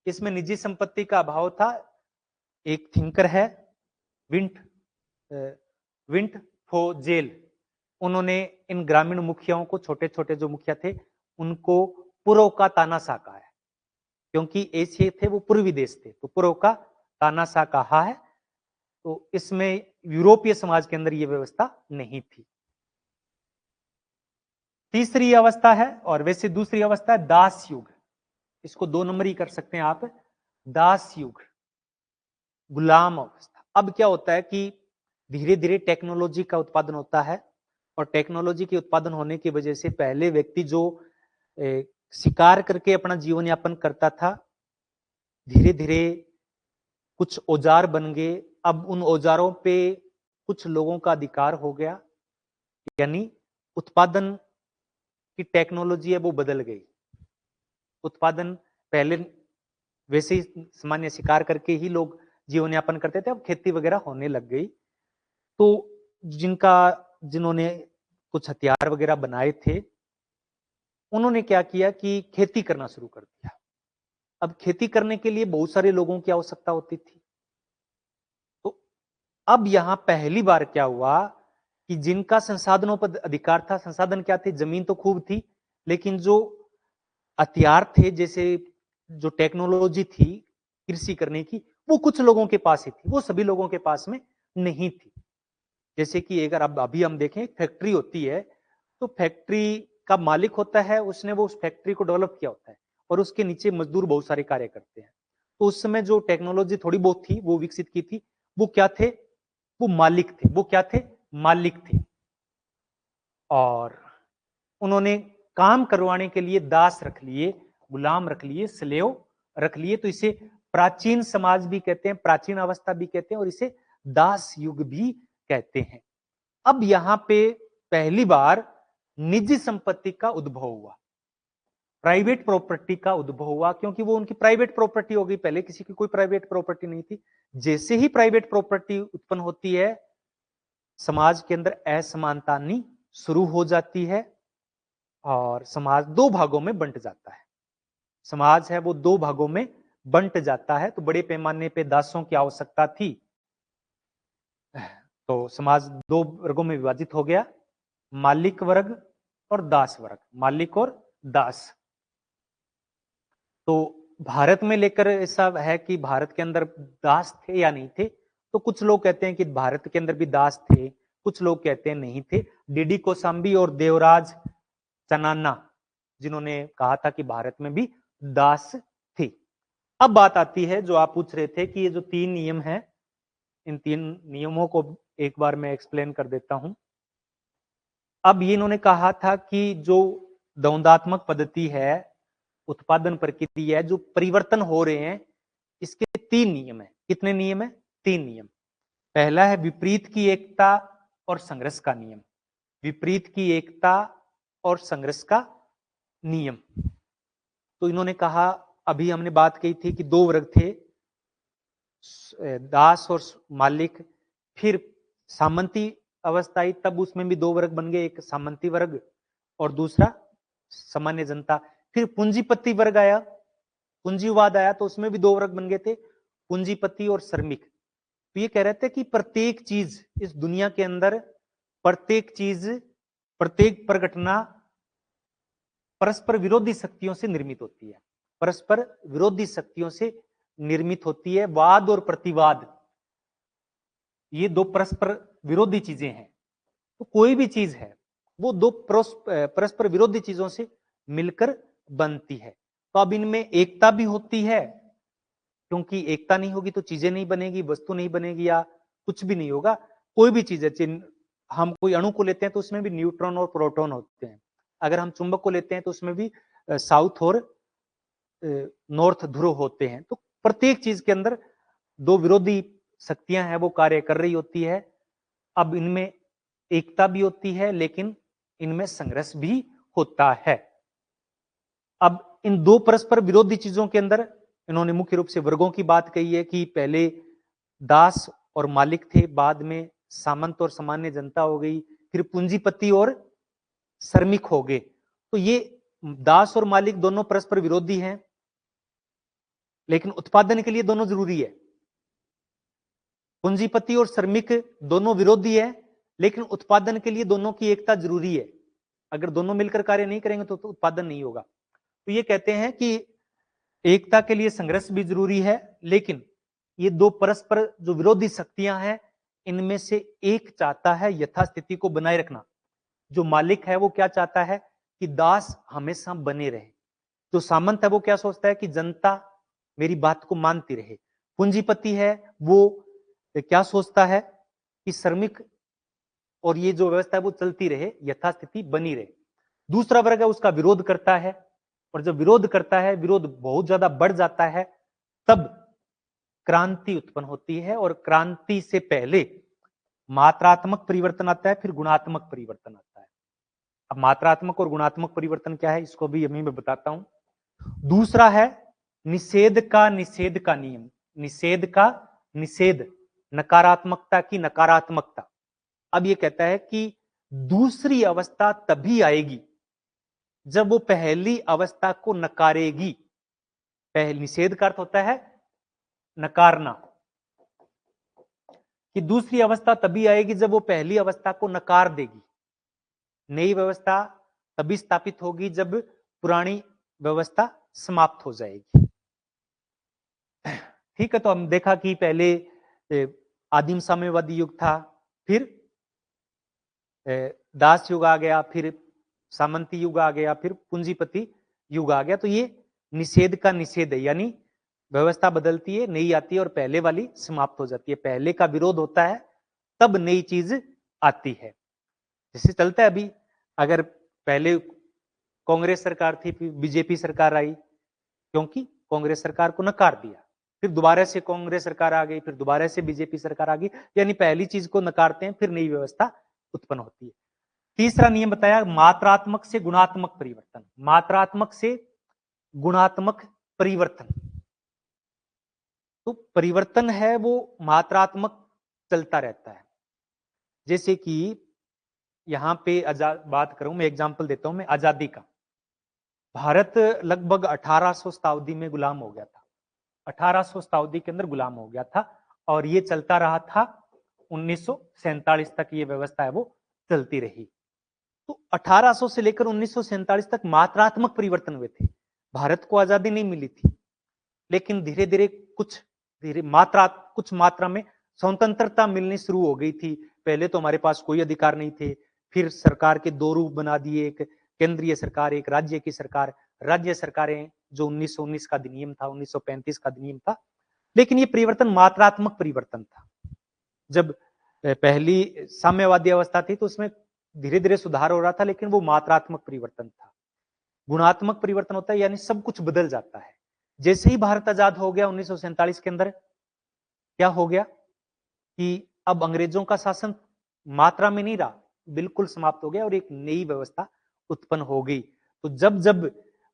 इसमें निजी संपत्ति का अभाव था। एक थिंकर है विंट फोजेल, उन्होंने इन ग्रामीण मुखियाओं को, छोटे छोटे जो मुखिया थे उनको पुरो का तानाशाह कहा है, क्योंकि एशिया थे वो पूर्वी देश थे, तो पुरो का तानाशाह कहा है। तो इसमें यूरोपीय समाज के अंदर ये व्यवस्था नहीं थी। तीसरी अवस्था है, और वैसे दूसरी अवस्था है दास युग। इसको 2 नंबर ही कर सकते हैं आप, दास युग, गुलाम अवस्था। अब क्या होता है कि धीरे धीरे टेक्नोलॉजी का उत्पादन होता है, और टेक्नोलॉजी के उत्पादन होने की वजह से पहले व्यक्ति जो शिकार करके अपना जीवन यापन करता था, धीरे धीरे कुछ औजार बन गए। अब उन औजारों पे कुछ लोगों का अधिकार हो गया, यानी उत्पादन की टेक्नोलॉजी है वो बदल गई। उत्पादन पहले वैसे ही सामान्य शिकार करके ही लोग जीवन यापन करते थे, अब खेती वगैरह होने लग गई। तो जिन्होंने कुछ हथियार वगैरह बनाए थे, उन्होंने क्या किया कि खेती करना शुरू कर दिया। अब खेती करने के लिए बहुत सारे लोगों की आवश्यकता होती थी। तो अब यहां पहली बार क्या हुआ कि जिनका संसाधनों पर अधिकार था, संसाधन क्या थे, जमीन तो खूब थी, लेकिन जो हथियार थे, जैसे जो टेक्नोलॉजी थी कृषि करने की, वो कुछ लोगों के पास ही थी, वो सभी लोगों के पास में नहीं थी। जैसे कि अगर अब अभी हम देखें, फैक्ट्री होती है, तो फैक्ट्री का मालिक होता है, उसने वो उस फैक्ट्री को डेवलप किया होता है, और उसके नीचे मजदूर बहुत सारे कार्य करते हैं। तो उस समय जो टेक्नोलॉजी थोड़ी बहुत थी वो विकसित की थी, वो क्या थे, वो मालिक थे। वो क्या थे, मालिक थे। और उन्होंने काम करवाने के लिए दास रख लिए, गुलाम रख लिए, स्लेव रख लिए। तो इसे प्राचीन समाज भी कहते हैं, प्राचीन अवस्था भी कहते हैं, और इसे दास युग भी कहते हैं। अब यहां पे पहली बार निजी संपत्ति का उद्भव हुआ, प्राइवेट प्रॉपर्टी का उद्भव हुआ, क्योंकि वो उनकी प्राइवेट प्रॉपर्टी हो गई। पहले किसी की कोई प्राइवेट प्रॉपर्टी नहीं थी। जैसे ही प्राइवेट प्रॉपर्टी उत्पन्न होती है, समाज के अंदर असमानतानी शुरू हो जाती है, और समाज 2 भागों में बंट जाता है। समाज है वो 2 भागों में बंट जाता है। तो बड़े पैमाने पे दासों की आवश्यकता थी, तो समाज 2 वर्गों में विभाजित हो गया, मालिक वर्ग और दास वर्ग, मालिक और दास। तो भारत में लेकर ऐसा है कि भारत के अंदर दास थे या नहीं थे, तो कुछ लोग कहते हैं कि भारत के अंदर भी दास थे, कुछ लोग कहते हैं नहीं थे। डीडी कोसांबी और देवराज चनाना, जिन्होंने कहा था कि भारत में भी दास थे। अब बात आती है जो आप पूछ रहे थे कि ये जो 3 नियम हैं, इन 3 नियमों को एक बार मैं एक्सप्लेन कर देता हूं। अब ये इन्होंने कहा था कि जो द्वंदात्मक पद्धति है, उत्पादन प्रक्रिया है, जो परिवर्तन हो रहे हैं, इसके 3 नियम है। कितने नियम है? 3 नियम। पहला है विपरीत की एकता और संघर्ष का नियम। विपरीत की एकता और संघर्ष का नियम। तो इन्होंने कहा, अभी हमने बात की थी कि 2 वर्ग थे, दास और मालिक। फिर सामंती अवस्था आई, तब उसमें भी 2 वर्ग बन गए, एक सामंती वर्ग और दूसरा सामान्य जनता। फिर पूंजीपति वर्ग आया, पूंजीवाद आया, तो उसमें भी 2 वर्ग बन गए थे, पूंजीपति और श्रमिक। तो ये कह रहे थे कि प्रत्येक चीज इस दुनिया के अंदर, प्रत्येक चीज, प्रत्येक प्रघटना परस्पर विरोधी शक्तियों से निर्मित होती है, परस्पर विरोधी शक्तियों से निर्मित होती है। वाद और प्रतिवाद, ये 2 परस्पर विरोधी चीजें हैं। तो कोई भी चीज है वो 2 परस्पर विरोधी चीजों से मिलकर बनती है। तो अब इनमें एकता भी होती है, क्योंकि एकता नहीं होगी तो चीजें नहीं बनेगी, वस्तु नहीं बनेगी, या कुछ भी नहीं होगा। कोई भी चीज है, हम कोई अणु को लेते हैं तो उसमें भी न्यूट्रॉन और प्रोटॉन होते हैं। अगर हम चुंबक को लेते हैं तो उसमें भी साउथ और नॉर्थ ध्रुव होते हैं। तो प्रत्येक चीज के अंदर 2 विरोधी शक्तियां हैं, वो कार्य कर रही होती है। अब इनमें एकता भी होती है, लेकिन इनमें संघर्ष भी होता है। अब इन 2 परस्पर विरोधी चीजों के अंदर इन्होंने मुख्य रूप से वर्गों की बात कही है कि पहले दास और मालिक थे, बाद में सामंत और सामान्य जनता हो गई, फिर पूंजीपति और श्रमिक हो गए। तो ये दास और मालिक दोनों परस्पर विरोधी हैं, लेकिन उत्पादन के लिए दोनों जरूरी है। पूंजीपति और श्रमिक दोनों विरोधी है, लेकिन उत्पादन के लिए दोनों की एकता जरूरी है। अगर दोनों मिलकर कार्य नहीं करेंगे तो उत्पादन नहीं होगा। तो ये कहते हैं कि एकता के लिए संघर्ष भी जरूरी है, लेकिन ये दो परस्पर जो विरोधी शक्तियां हैं, इनमें से एक चाहता है यथास्थिति को बनाए रखना। जो मालिक है वो क्या चाहता है कि दास हमेशा बने रहे। जो सामंत है वो क्या सोचता है कि जनता मेरी बात को मानती रहे। पूंजीपति है वो क्या सोचता है कि श्रमिक और ये जो व्यवस्था है वो चलती रहे, यथास्थिति बनी रहे। दूसरा वर्ग है उसका विरोध करता है, और जब विरोध करता है, विरोध बहुत ज्यादा बढ़ जाता है, तब क्रांति उत्पन्न होती है। और क्रांति से पहले मात्रात्मक परिवर्तन आता है, फिर गुणात्मक परिवर्तन आता है। अब मात्रात्मक और गुणात्मक परिवर्तन क्या है, इसको भी अभी मैं बताता हूं। दूसरा है निषेध का नियम। निषेध का निषेध, नकारात्मकता की नकारात्मकता। अब ये कहता है कि दूसरी अवस्था तभी आएगी जब वो पहली अवस्था को नकारेगी। पहले निषेध का अर्थ होता है नकारना, कि दूसरी अवस्था तभी आएगी जब वो पहली अवस्था को नकार देगी। नई व्यवस्था तभी स्थापित होगी जब पुरानी व्यवस्था समाप्त हो जाएगी। ठीक है, तो हम देखा कि पहले आदिम साम्यवादी युग था, फिर दास युग आ गया, फिर सामंती युग आ गया, फिर पूंजीपति युग आ गया। तो ये निषेध का निषेध है, यानी व्यवस्था बदलती है, नई आती है और पहले वाली समाप्त हो जाती है। पहले का विरोध होता है तब नई चीज आती है। जैसे चलता है अभी, अगर पहले कांग्रेस सरकार थी, फिर बीजेपी सरकार आई, क्योंकि कांग्रेस सरकार को नकार दिया, फिर दोबारा से कांग्रेस सरकार आ गई, फिर दोबारा से बीजेपी सरकार आ गई। यानी पहली चीज को नकारते हैं, फिर नई व्यवस्था उत्पन्न होती है। तीसरा नियम बताया मात्रात्मक से गुणात्मक परिवर्तन। मात्रात्मक से गुणात्मक परिवर्तन, तो परिवर्तन है वो मात्रात्मक चलता रहता है। जैसे कि यहां पे बात करूं, मैं एग्जांपल देता हूं मैं आजादी का। भारत लगभग 1800 शताब्दी में गुलाम हो गया था। 1800 शताब्दी के अंदर गुलाम हो गया था, और ये चलता रहा था 1947 तक। ये व्यवस्था है वो चलती रही। तो 1800 से लेकर 1947 तक मात्रात्मक परिवर्तन हुए थे। भारत को आजादी नहीं मिली थी, लेकिन धीरे धीरे कुछ मात्रा में स्वतंत्रता मिलनी शुरू हो गई थी। पहले तो हमारे पास कोई अधिकार नहीं थे, फिर सरकार के दो रूप बना दिए, एक केंद्रीय सरकार, एक राज्य की सरकार। राज्य सरकारें जो 1919 का अधिनियम था, 1935 का अधिनियम था, लेकिन ये परिवर्तन मात्रात्मक परिवर्तन था। जब पहली साम्यवादी अवस्था थी तो उसमें धीरे धीरे सुधार हो रहा था, लेकिन वो मात्रात्मक परिवर्तन था। गुणात्मक परिवर्तन होता है, यानी सब कुछ बदल जाता है। जैसे ही भारत आजाद हो गया 1947 के अंदर, क्या हो गया कि अब अंग्रेजों का शासन मात्रा में नहीं रहा, बिल्कुल समाप्त हो गया और एक नई व्यवस्था उत्पन्न हो गई। तो जब जब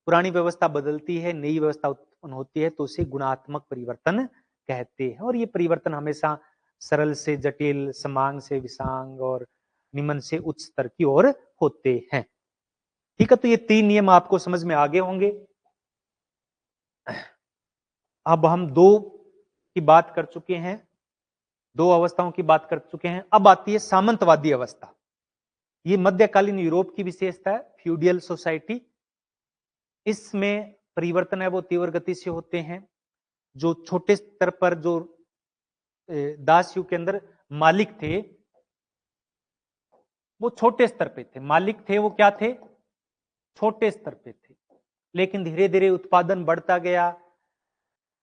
पुरानी व्यवस्था बदलती है, नई व्यवस्था उत्पन्न होती है, तो उसे गुणात्मक परिवर्तन कहते हैं। और ये परिवर्तन हमेशा सरल से जटिल, समांग से विषांग और निम्न से उच्च स्तर की ओर होते हैं। ठीक है, तो ये तीन नियम आपको समझ में आ गए होंगे। अब हम दो की बात कर चुके हैं, दो अवस्थाओं की बात कर चुके हैं। अब आती है सामंतवादी अवस्था। ये मध्यकालीन यूरोप की विशेषता है, फ्यूडियल सोसाइटी। इसमें परिवर्तन है वो तीव्र गति से होते हैं। जो छोटे स्तर पर जो दास युग के अंदर मालिक थे, वो छोटे स्तर पे थे। मालिक थे वो क्या थे, छोटे स्तर पे थे। लेकिन धीरे धीरे उत्पादन बढ़ता गया,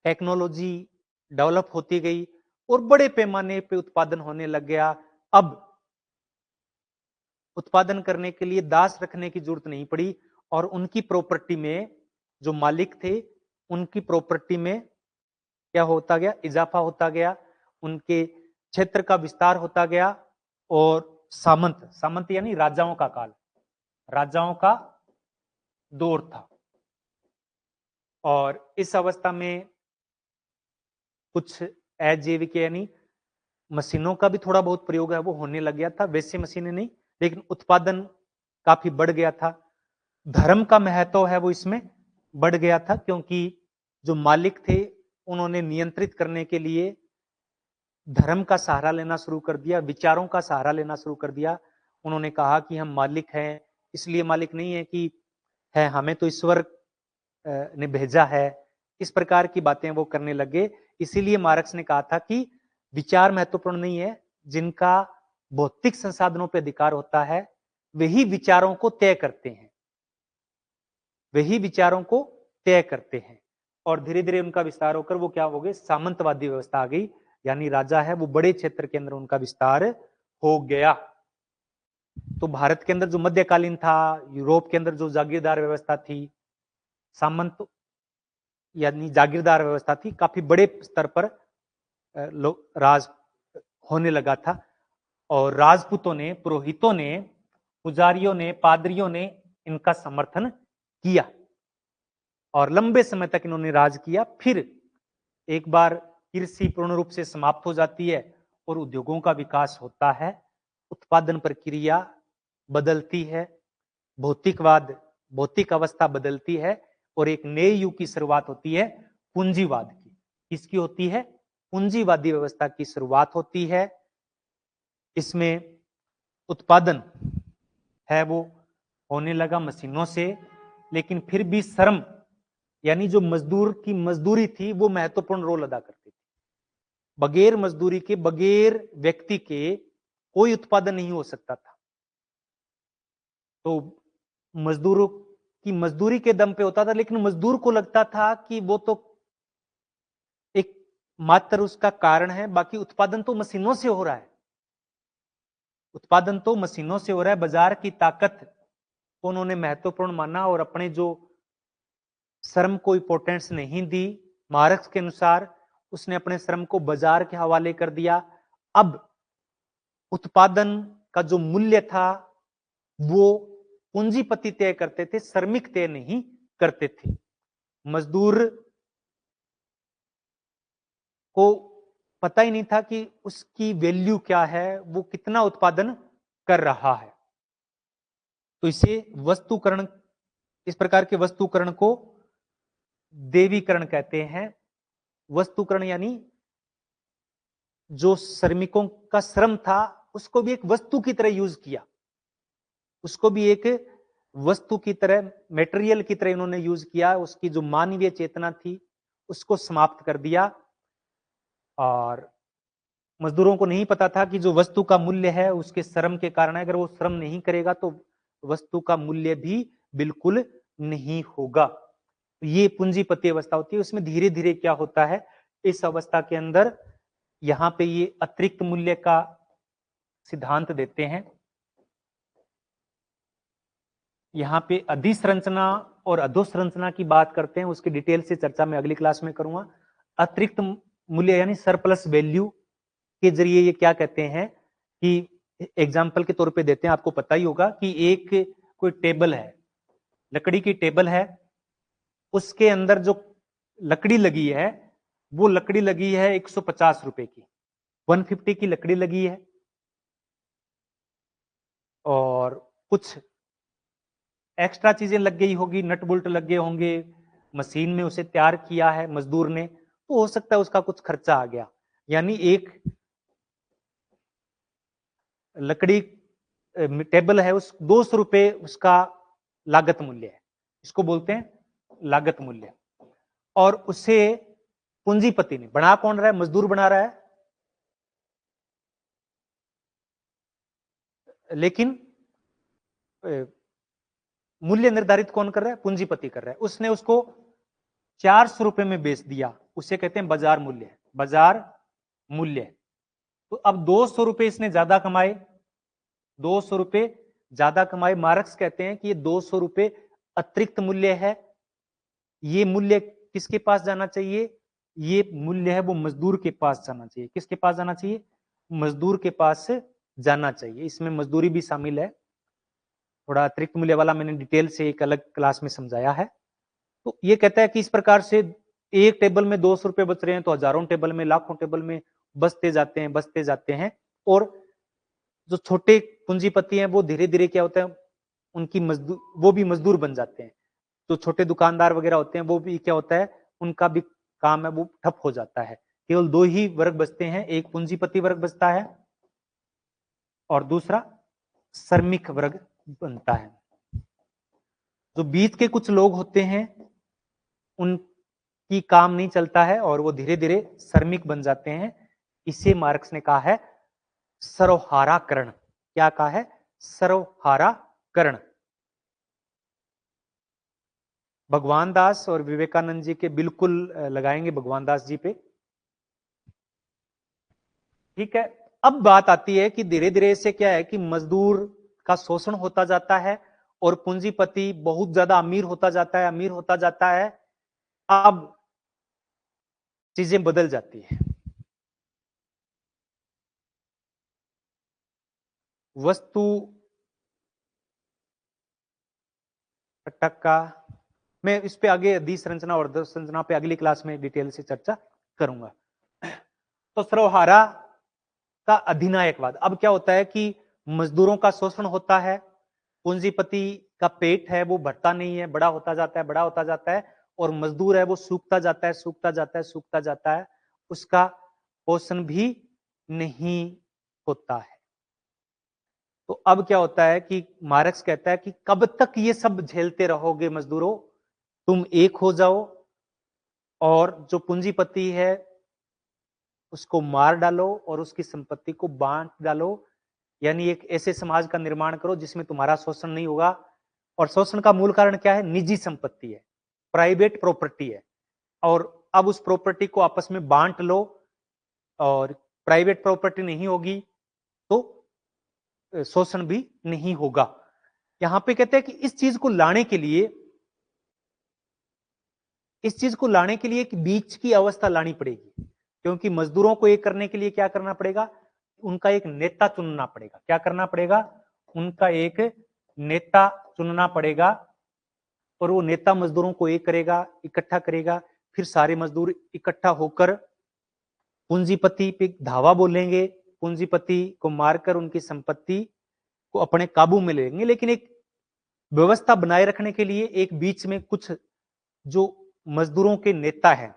टेक्नोलॉजी डेवलप होती गई और बड़े पैमाने पे उत्पादन होने लग गया। अब उत्पादन करने के लिए दास रखने की जरूरत नहीं पड़ी, और उनकी प्रॉपर्टी में जो मालिक थे, उनकी प्रॉपर्टी में क्या होता गया, इजाफा होता गया, उनके क्षेत्र का विस्तार होता गया। और सामंत यानी राजाओं का काल, राजाओं का दौर था। और इस अवस्था में कुछ अजैविक यानी मशीनों का भी थोड़ा बहुत प्रयोग है वो होने लग गया था, वैसे मशीनें नहीं, लेकिन उत्पादन काफी बढ़ गया था। धर्म का महत्व है वो इसमें बढ़ गया था, क्योंकि जो मालिक थे उन्होंने नियंत्रित करने के लिए धर्म का सहारा लेना शुरू कर दिया, विचारों का सहारा लेना शुरू कर दिया। उन्होंने कहा कि हम मालिक हैं, इसलिए मालिक नहीं है कि है हमें तो ईश्वर ने भेजा है, इस प्रकार की बातें वो करने लगे। इसीलिए मार्क्स ने कहा था कि विचार महत्वपूर्ण नहीं है, जिनका भौतिक संसाधनों पर अधिकार होता है वही विचारों को तय करते हैं, वही विचारों को तय करते हैं। और धीरे धीरे उनका विस्तार होकर वो क्या हो गए, सामंतवादी व्यवस्था आ गई, यानी राजा है वो बड़े क्षेत्र के अंदर उनका विस्तार हो गया। तो भारत के अंदर जो मध्यकालीन था, यूरोप के अंदर जो जागीरदार व्यवस्था थी, सामंत यानी जागीरदार व्यवस्था थी, काफी बड़े स्तर पर राज होने लगा था। और राजपूतों ने, पुरोहितों ने, पुजारियों ने, पादरियों ने इनका समर्थन किया और लंबे समय तक इन्होंने राज किया। फिर एक बार कृषि पूर्ण रूप से समाप्त हो जाती है और उद्योगों का विकास होता है, उत्पादन प्रक्रिया बदलती है, भौतिक अवस्था बदलती है और एक नए युग की शुरुआत होती है पूंजीवाद की। किसकी होती है? पूंजीवादी व्यवस्था की शुरुआत होती है। इसमें उत्पादन है वो होने लगा मशीनों से, लेकिन फिर भी श्रम यानी जो मजदूर की मजदूरी थी वो महत्वपूर्ण रोल अदा करती थी। बगैर मजदूरी के, बगैर व्यक्ति के कोई उत्पादन नहीं हो सकता था। तो मजदूरों की मजदूरी के दम पे होता था, लेकिन मजदूर को लगता था कि वो तो एक मात्र उसका कारण है, बाकी उत्पादन तो मशीनों से हो रहा है, उत्पादन तो मशीनों से हो रहा है। बाजार की ताकत को उन्होंने महत्वपूर्ण माना और अपने जो श्रम को इंपॉर्टेंस नहीं दी। मार्क्स के अनुसार उसने अपने श्रम को बाजार के हवाले कर दिया। अब उत्पादन का जो मूल्य था वो पूंजीपति तय करते थे, श्रमिक तय नहीं करते थे। मजदूर को पता ही नहीं था कि उसकी वैल्यू क्या है, वो कितना उत्पादन कर रहा है। तो इसे वस्तुकरण, इस प्रकार के वस्तुकरण को देवीकरण कहते हैं। वस्तुकरण यानी जो श्रमिकों का श्रम था उसको भी एक वस्तु की तरह यूज किया, उसको भी एक वस्तु की तरह, मेटेरियल की तरह इन्होंने यूज किया। उसकी जो मानवीय चेतना थी उसको समाप्त कर दिया। और मजदूरों को नहीं पता था कि जो वस्तु का मूल्य है उसके श्रम के कारण है, अगर वो श्रम नहीं करेगा तो वस्तु का मूल्य भी बिल्कुल नहीं होगा। ये पूंजीपति अवस्था होती है। उसमें धीरे धीरे क्या होता है, इस अवस्था के अंदर यहां पे ये अतिरिक्त मूल्य का सिद्धांत देते हैं। यहां पे अधिसंरचना और अधोसंरचना की बात करते हैं, उसकी डिटेल से चर्चा मैं अगली क्लास में करूंगा। अतिरिक्त मूल्य यानी सरप्लस वैल्यू के जरिए ये क्या कहते हैं कि एग्जाम्पल के तौर पे देते हैं, आपको पता ही होगा कि एक कोई टेबल है, लकड़ी की टेबल है, उसके अंदर जो लकड़ी लगी है वो लकड़ी लगी है 150 रुपए की, 150 की लकड़ी लगी है और कुछ एक्स्ट्रा चीजें लग गई होगी, नट बोल्ट लग गए होंगे, मशीन में उसे तैयार किया है मजदूर ने, तो हो सकता है उसका कुछ खर्चा आ गया। यानी एक लकड़ी टेबल है, उस 200 रुपए उसका लागत मूल्य है, इसको बोलते हैं लागत मूल्य। और उसे पूंजीपति ने बना, कौन रहा है? मजदूर बना रहा है, लेकिन मूल्य निर्धारित कौन कर रहा है? पूंजीपति कर रहा है। उसने उसको 400 रुपए में बेच दिया, उसे कहते हैं बाजार मूल्य, बाजार मूल्य। तो अब 200 रुपए इसने ज्यादा कमाए, 200 रुपए ज्यादा कमाए। मार्क्स कहते हैं कि ये 200 रुपए अतिरिक्त मूल्य है। ये मूल्य किसके पास जाना चाहिए? ये मूल्य है वो मजदूर के पास जाना चाहिए। किसके पास जाना चाहिए? मजदूर के पास जाना चाहिए। इसमें मजदूरी भी शामिल है। थोड़ा अतिरिक्त मूल्य वाला मैंने डिटेल से एक अलग क्लास में समझाया है। तो ये कहता है कि इस प्रकार से एक टेबल में 200 रुपए बच रहे हैं तो हजारों टेबल में, लाखों टेबल में बसते जाते हैं और जो छोटे पूंजीपति हैं वो धीरे धीरे क्या होता है, उनकी मजदूर, वो भी मजदूर बन जाते हैं। तो छोटे दुकानदार वगैरह होते हैं वो भी क्या होता है, उनका भी काम है वो ठप हो जाता है। केवल दो ही वर्ग बचते हैं, एक पूंजीपति वर्ग बचता है और दूसरा श्रमिक वर्ग बनता है। जो बीच के कुछ लोग होते हैं उनकी काम नहीं चलता है और वो धीरे धीरे श्रमिक बन जाते हैं। इसे मार्क्स ने कहा है सर्वहाराकरण। क्या कहा है? सर्वहाराकरण। भगवान दास और विवेकानंद जी के बिल्कुल लगाएंगे भगवान दास जी पे। ठीक है, अब बात आती है कि धीरे धीरे से क्या है कि मजदूर का शोषण होता जाता है और पूंजीपति बहुत ज्यादा अमीर होता जाता है, अमीर होता जाता है। अब चीजें बदल जाती है। वस्तु पटक्का, मैं इस पे आगे अधिसंरचना और अधोसंरचना पे अगली क्लास में डिटेल से चर्चा करूंगा। तो सर्वहारा का अधिनायकवाद। अब क्या होता है कि मजदूरों का शोषण होता है, पूंजीपति का पेट है वो भरता नहीं है, बड़ा होता जाता है, बड़ा होता जाता है और मजदूर है वो सूखता जाता है, सूखता जाता है, सूखता जाता है, उसका पोषण भी नहीं होता है। तो अब क्या होता है कि मार्क्स कहता है कि कब तक ये सब झेलते रहोगे मजदूरों, तुम एक हो जाओ और जो पूंजीपति है उसको मार डालो और उसकी संपत्ति को बांट डालो, यानी एक ऐसे समाज का निर्माण करो जिसमें तुम्हारा शोषण नहीं होगा। और शोषण का मूल कारण क्या है? निजी संपत्ति है, प्राइवेट प्रॉपर्टी है। और अब उस प्रॉपर्टी को आपस में बांट लो और प्राइवेट प्रॉपर्टी नहीं होगी तो शोषण भी नहीं होगा। यहां पे कहते हैं कि इस चीज को लाने के लिए, एक बीच की अवस्था लानी पड़ेगी, क्योंकि मजदूरों को एक करने के लिए क्या करना पड़ेगा? उनका एक नेता चुनना पड़ेगा। क्या करना पड़ेगा? उनका एक नेता चुनना पड़ेगा और वो नेता मजदूरों को एक करेगा, इकट्ठा करेगा। फिर सारे मजदूर इकट्ठा होकर पूंजीपति पे धावा बोलेंगे, पूंजीपति को मारकर उनकी संपत्ति को अपने काबू में लेंगे। लेकिन एक व्यवस्था बनाए रखने के लिए एक बीच में कुछ जो मजदूरों के नेता हैं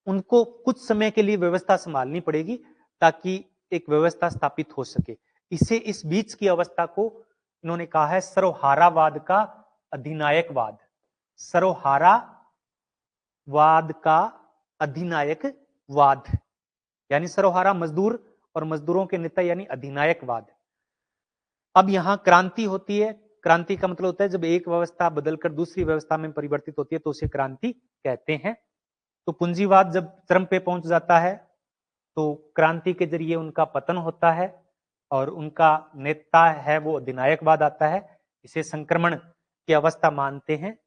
उनको कुछ समय के लिए व्यवस्था संभालनी पड़ेगी ताकि एक व्यवस्था स्थापित हो सके। इसे, इस बीच की अवस्था को इन्होंने कहा है सर्वहारावाद का अधिनायकवाद। सर्वहारावाद का अधिनायकवाद यानी सर्वहारा मजदूर और मजदूरों के नेता यानी अधिनायकवाद। अब यहां क्रांति होती है। क्रांति का मतलब होता है जब एक व्यवस्था बदलकर दूसरी व्यवस्था में परिवर्तित होती है तो उसे क्रांति कहते हैं। तो पूंजीवाद जब चरम पे पहुंच जाता है तो क्रांति के जरिए उनका पतन होता है और उनका नेता है वो अधिनायकवाद आता है। इसे संक्रमण की अवस्था मानते हैं।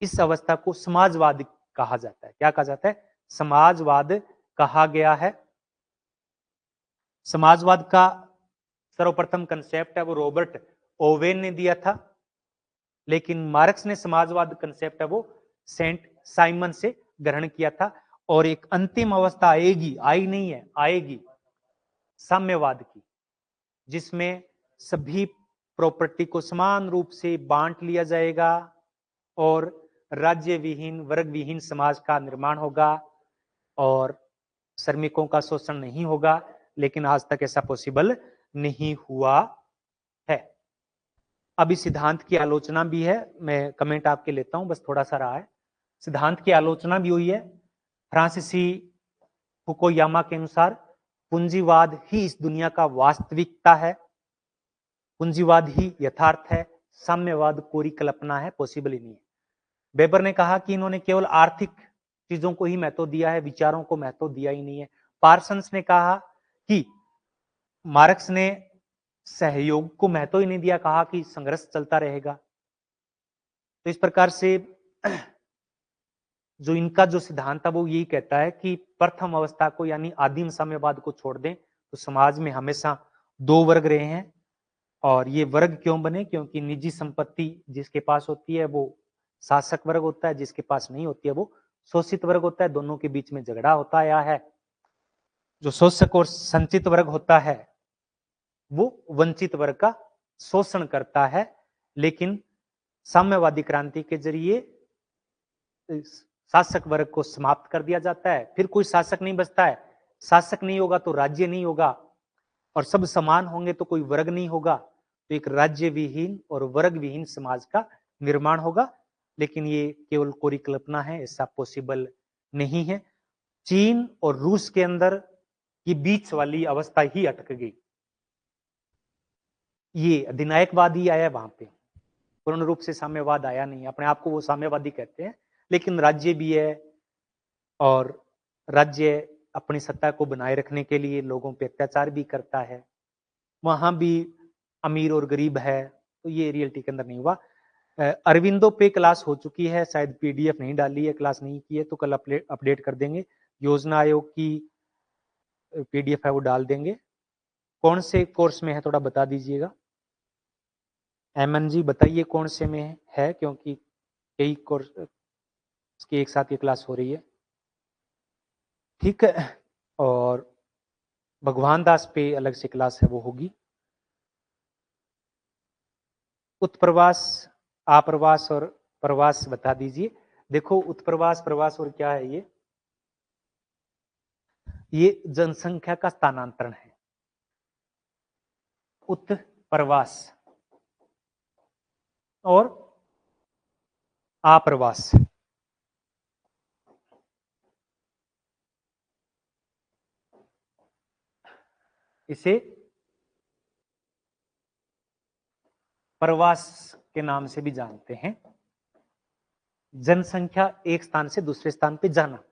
इस अवस्था को समाजवाद कहा जाता है। क्या कहा जाता है? समाजवाद कहा गया है। समाजवाद का सर्वप्रथम कंसेप्ट है वो रॉबर्ट ओवेन ने दिया था, लेकिन मार्क्स ने समाजवाद कंसेप्ट है वो सेंट साइमन से ग्रहण किया था। और एक अंतिम अवस्था आएगी, आई नहीं है, आएगी साम्यवाद की, जिसमें सभी प्रॉपर्टी को समान रूप से बांट लिया जाएगा और राज्य विहीन, वर्ग विहीन समाज का निर्माण होगा और श्रमिकों का शोषण नहीं होगा। लेकिन आज तक ऐसा पॉसिबल नहीं हुआ है। अब इस सिद्धांत की आलोचना भी है, मैं कमेंट आपके लेता हूं, बस थोड़ा सा रहा है। सिद्धांत की आलोचना भी हुई है। फ्रांसीसी फुकुयामा के अनुसार पूंजीवाद ही इस दुनिया का वास्तविकता है, पूंजीवाद ही यथार्थ है, साम्यवाद कोरी कल्पना है, पॉसिबल ही नहीं है। वेबर ने कहा कि इन्होंने केवल आर्थिक चीजों को ही महत्व दिया है, विचारों को महत्व दिया ही नहीं है। पार्सन्स ने कहा कि मार्क्स ने सहयोग को महत्व ही नहीं दिया, कहा कि संघर्ष चलता रहेगा। तो इस प्रकार से जो इनका जो सिद्धांत था वो यही कहता है कि प्रथम अवस्था को यानी आदिम साम्यवाद को छोड़ दें तो समाज में हमेशा दो वर्ग रहे हैं। और ये वर्ग क्यों बने? क्योंकि निजी संपत्ति जिसके पास होती है वो शासक वर्ग होता है, जिसके पास नहीं होती है वो शोषित वर्ग होता है। दोनों के बीच में झगड़ा होता आया है जो शोषक और संचित वर्ग होता है वो वंचित वर्ग का शोषण करता है, लेकिन साम्यवादी क्रांति के जरिए शासक वर्ग को समाप्त कर दिया जाता है। फिर कोई शासक नहीं बचता है, शासक नहीं होगा तो राज्य नहीं होगा, और सब समान होंगे तो कोई वर्ग नहीं होगा, तो एक राज्य विहीन और वर्ग विहीन समाज का निर्माण होगा। लेकिन ये केवल कोरी कल्पना है, ऐसा पॉसिबल नहीं है। चीन और रूस के अंदर की बीच वाली अवस्था ही अटक गई, ये अधिनायकवाद ही आया वहां पे, पूर्ण रूप से साम्यवाद आया नहीं। अपने आप को वो साम्यवादी कहते हैं, लेकिन राज्य भी है, और राज्य अपनी सत्ता को बनाए रखने के लिए लोगों पे अत्याचार भी करता है। वहां भी अमीर और गरीब है, तो ये रियलिटी के अंदर नहीं हुआ। अरविंदो पे क्लास हो चुकी है, शायद पीडीएफ नहीं डाली है, क्लास नहीं की है, तो कल अपडेट कर देंगे। योजना आयोग की पीडीएफ है वो डाल देंगे। कौन से कोर्स में है थोड़ा बता दीजिएगा। एमएन जी बताइए कौन से में है, क्योंकि कई कोर्स की एक साथ ये क्लास हो रही है। ठीक है, और भगवान दास पे अलग से क्लास है, वो होगी। उत्प्रवास, आप्रवास और प्रवास बता दीजिए। देखो उत्प्रवास, प्रवास और क्या है ये जनसंख्या का स्थानांतरण है। उत्प्रवास और आप्रवास, इसे प्रवास के नाम से भी जानते हैं। जनसंख्या एक स्थान से दूसरे स्थान पे जाना।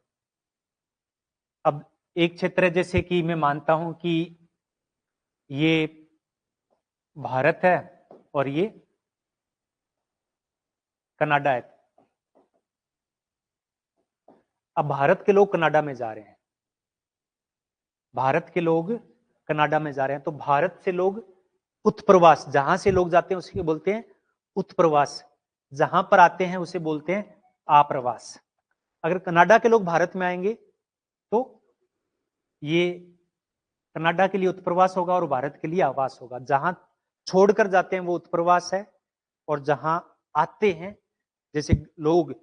अब एक क्षेत्र जैसे कि मैं मानता हूं कि ये भारत है और ये कनाडा है। अब भारत के लोग कनाडा में जा रहे हैं, भारत के लोग कनाडा में जा रहे हैं, तो भारत से लोग उत्प्रवास, जहां से लोग जाते हैं उसे बोलते हैं उत्प्रवास, जहां पर आते हैं उसे बोलते हैं आप्रवास। अगर कनाडा के लोग भारत में आएंगे तो ये कनाडा के लिए उत्प्रवास होगा और भारत के लिए आवास होगा। जहां छोड़कर जाते हैं वो उत्प्रवास है, और जहां आते हैं, जैसे लोग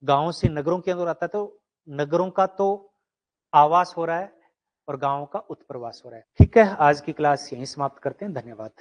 गांव से नगरों के अंदर आता है, तो नगरों का तो आवास हो रहा है और गांवों का उत्प्रवास हो रहा है। ठीक है, आज की क्लास यहीं समाप्त करते हैं। धन्यवाद।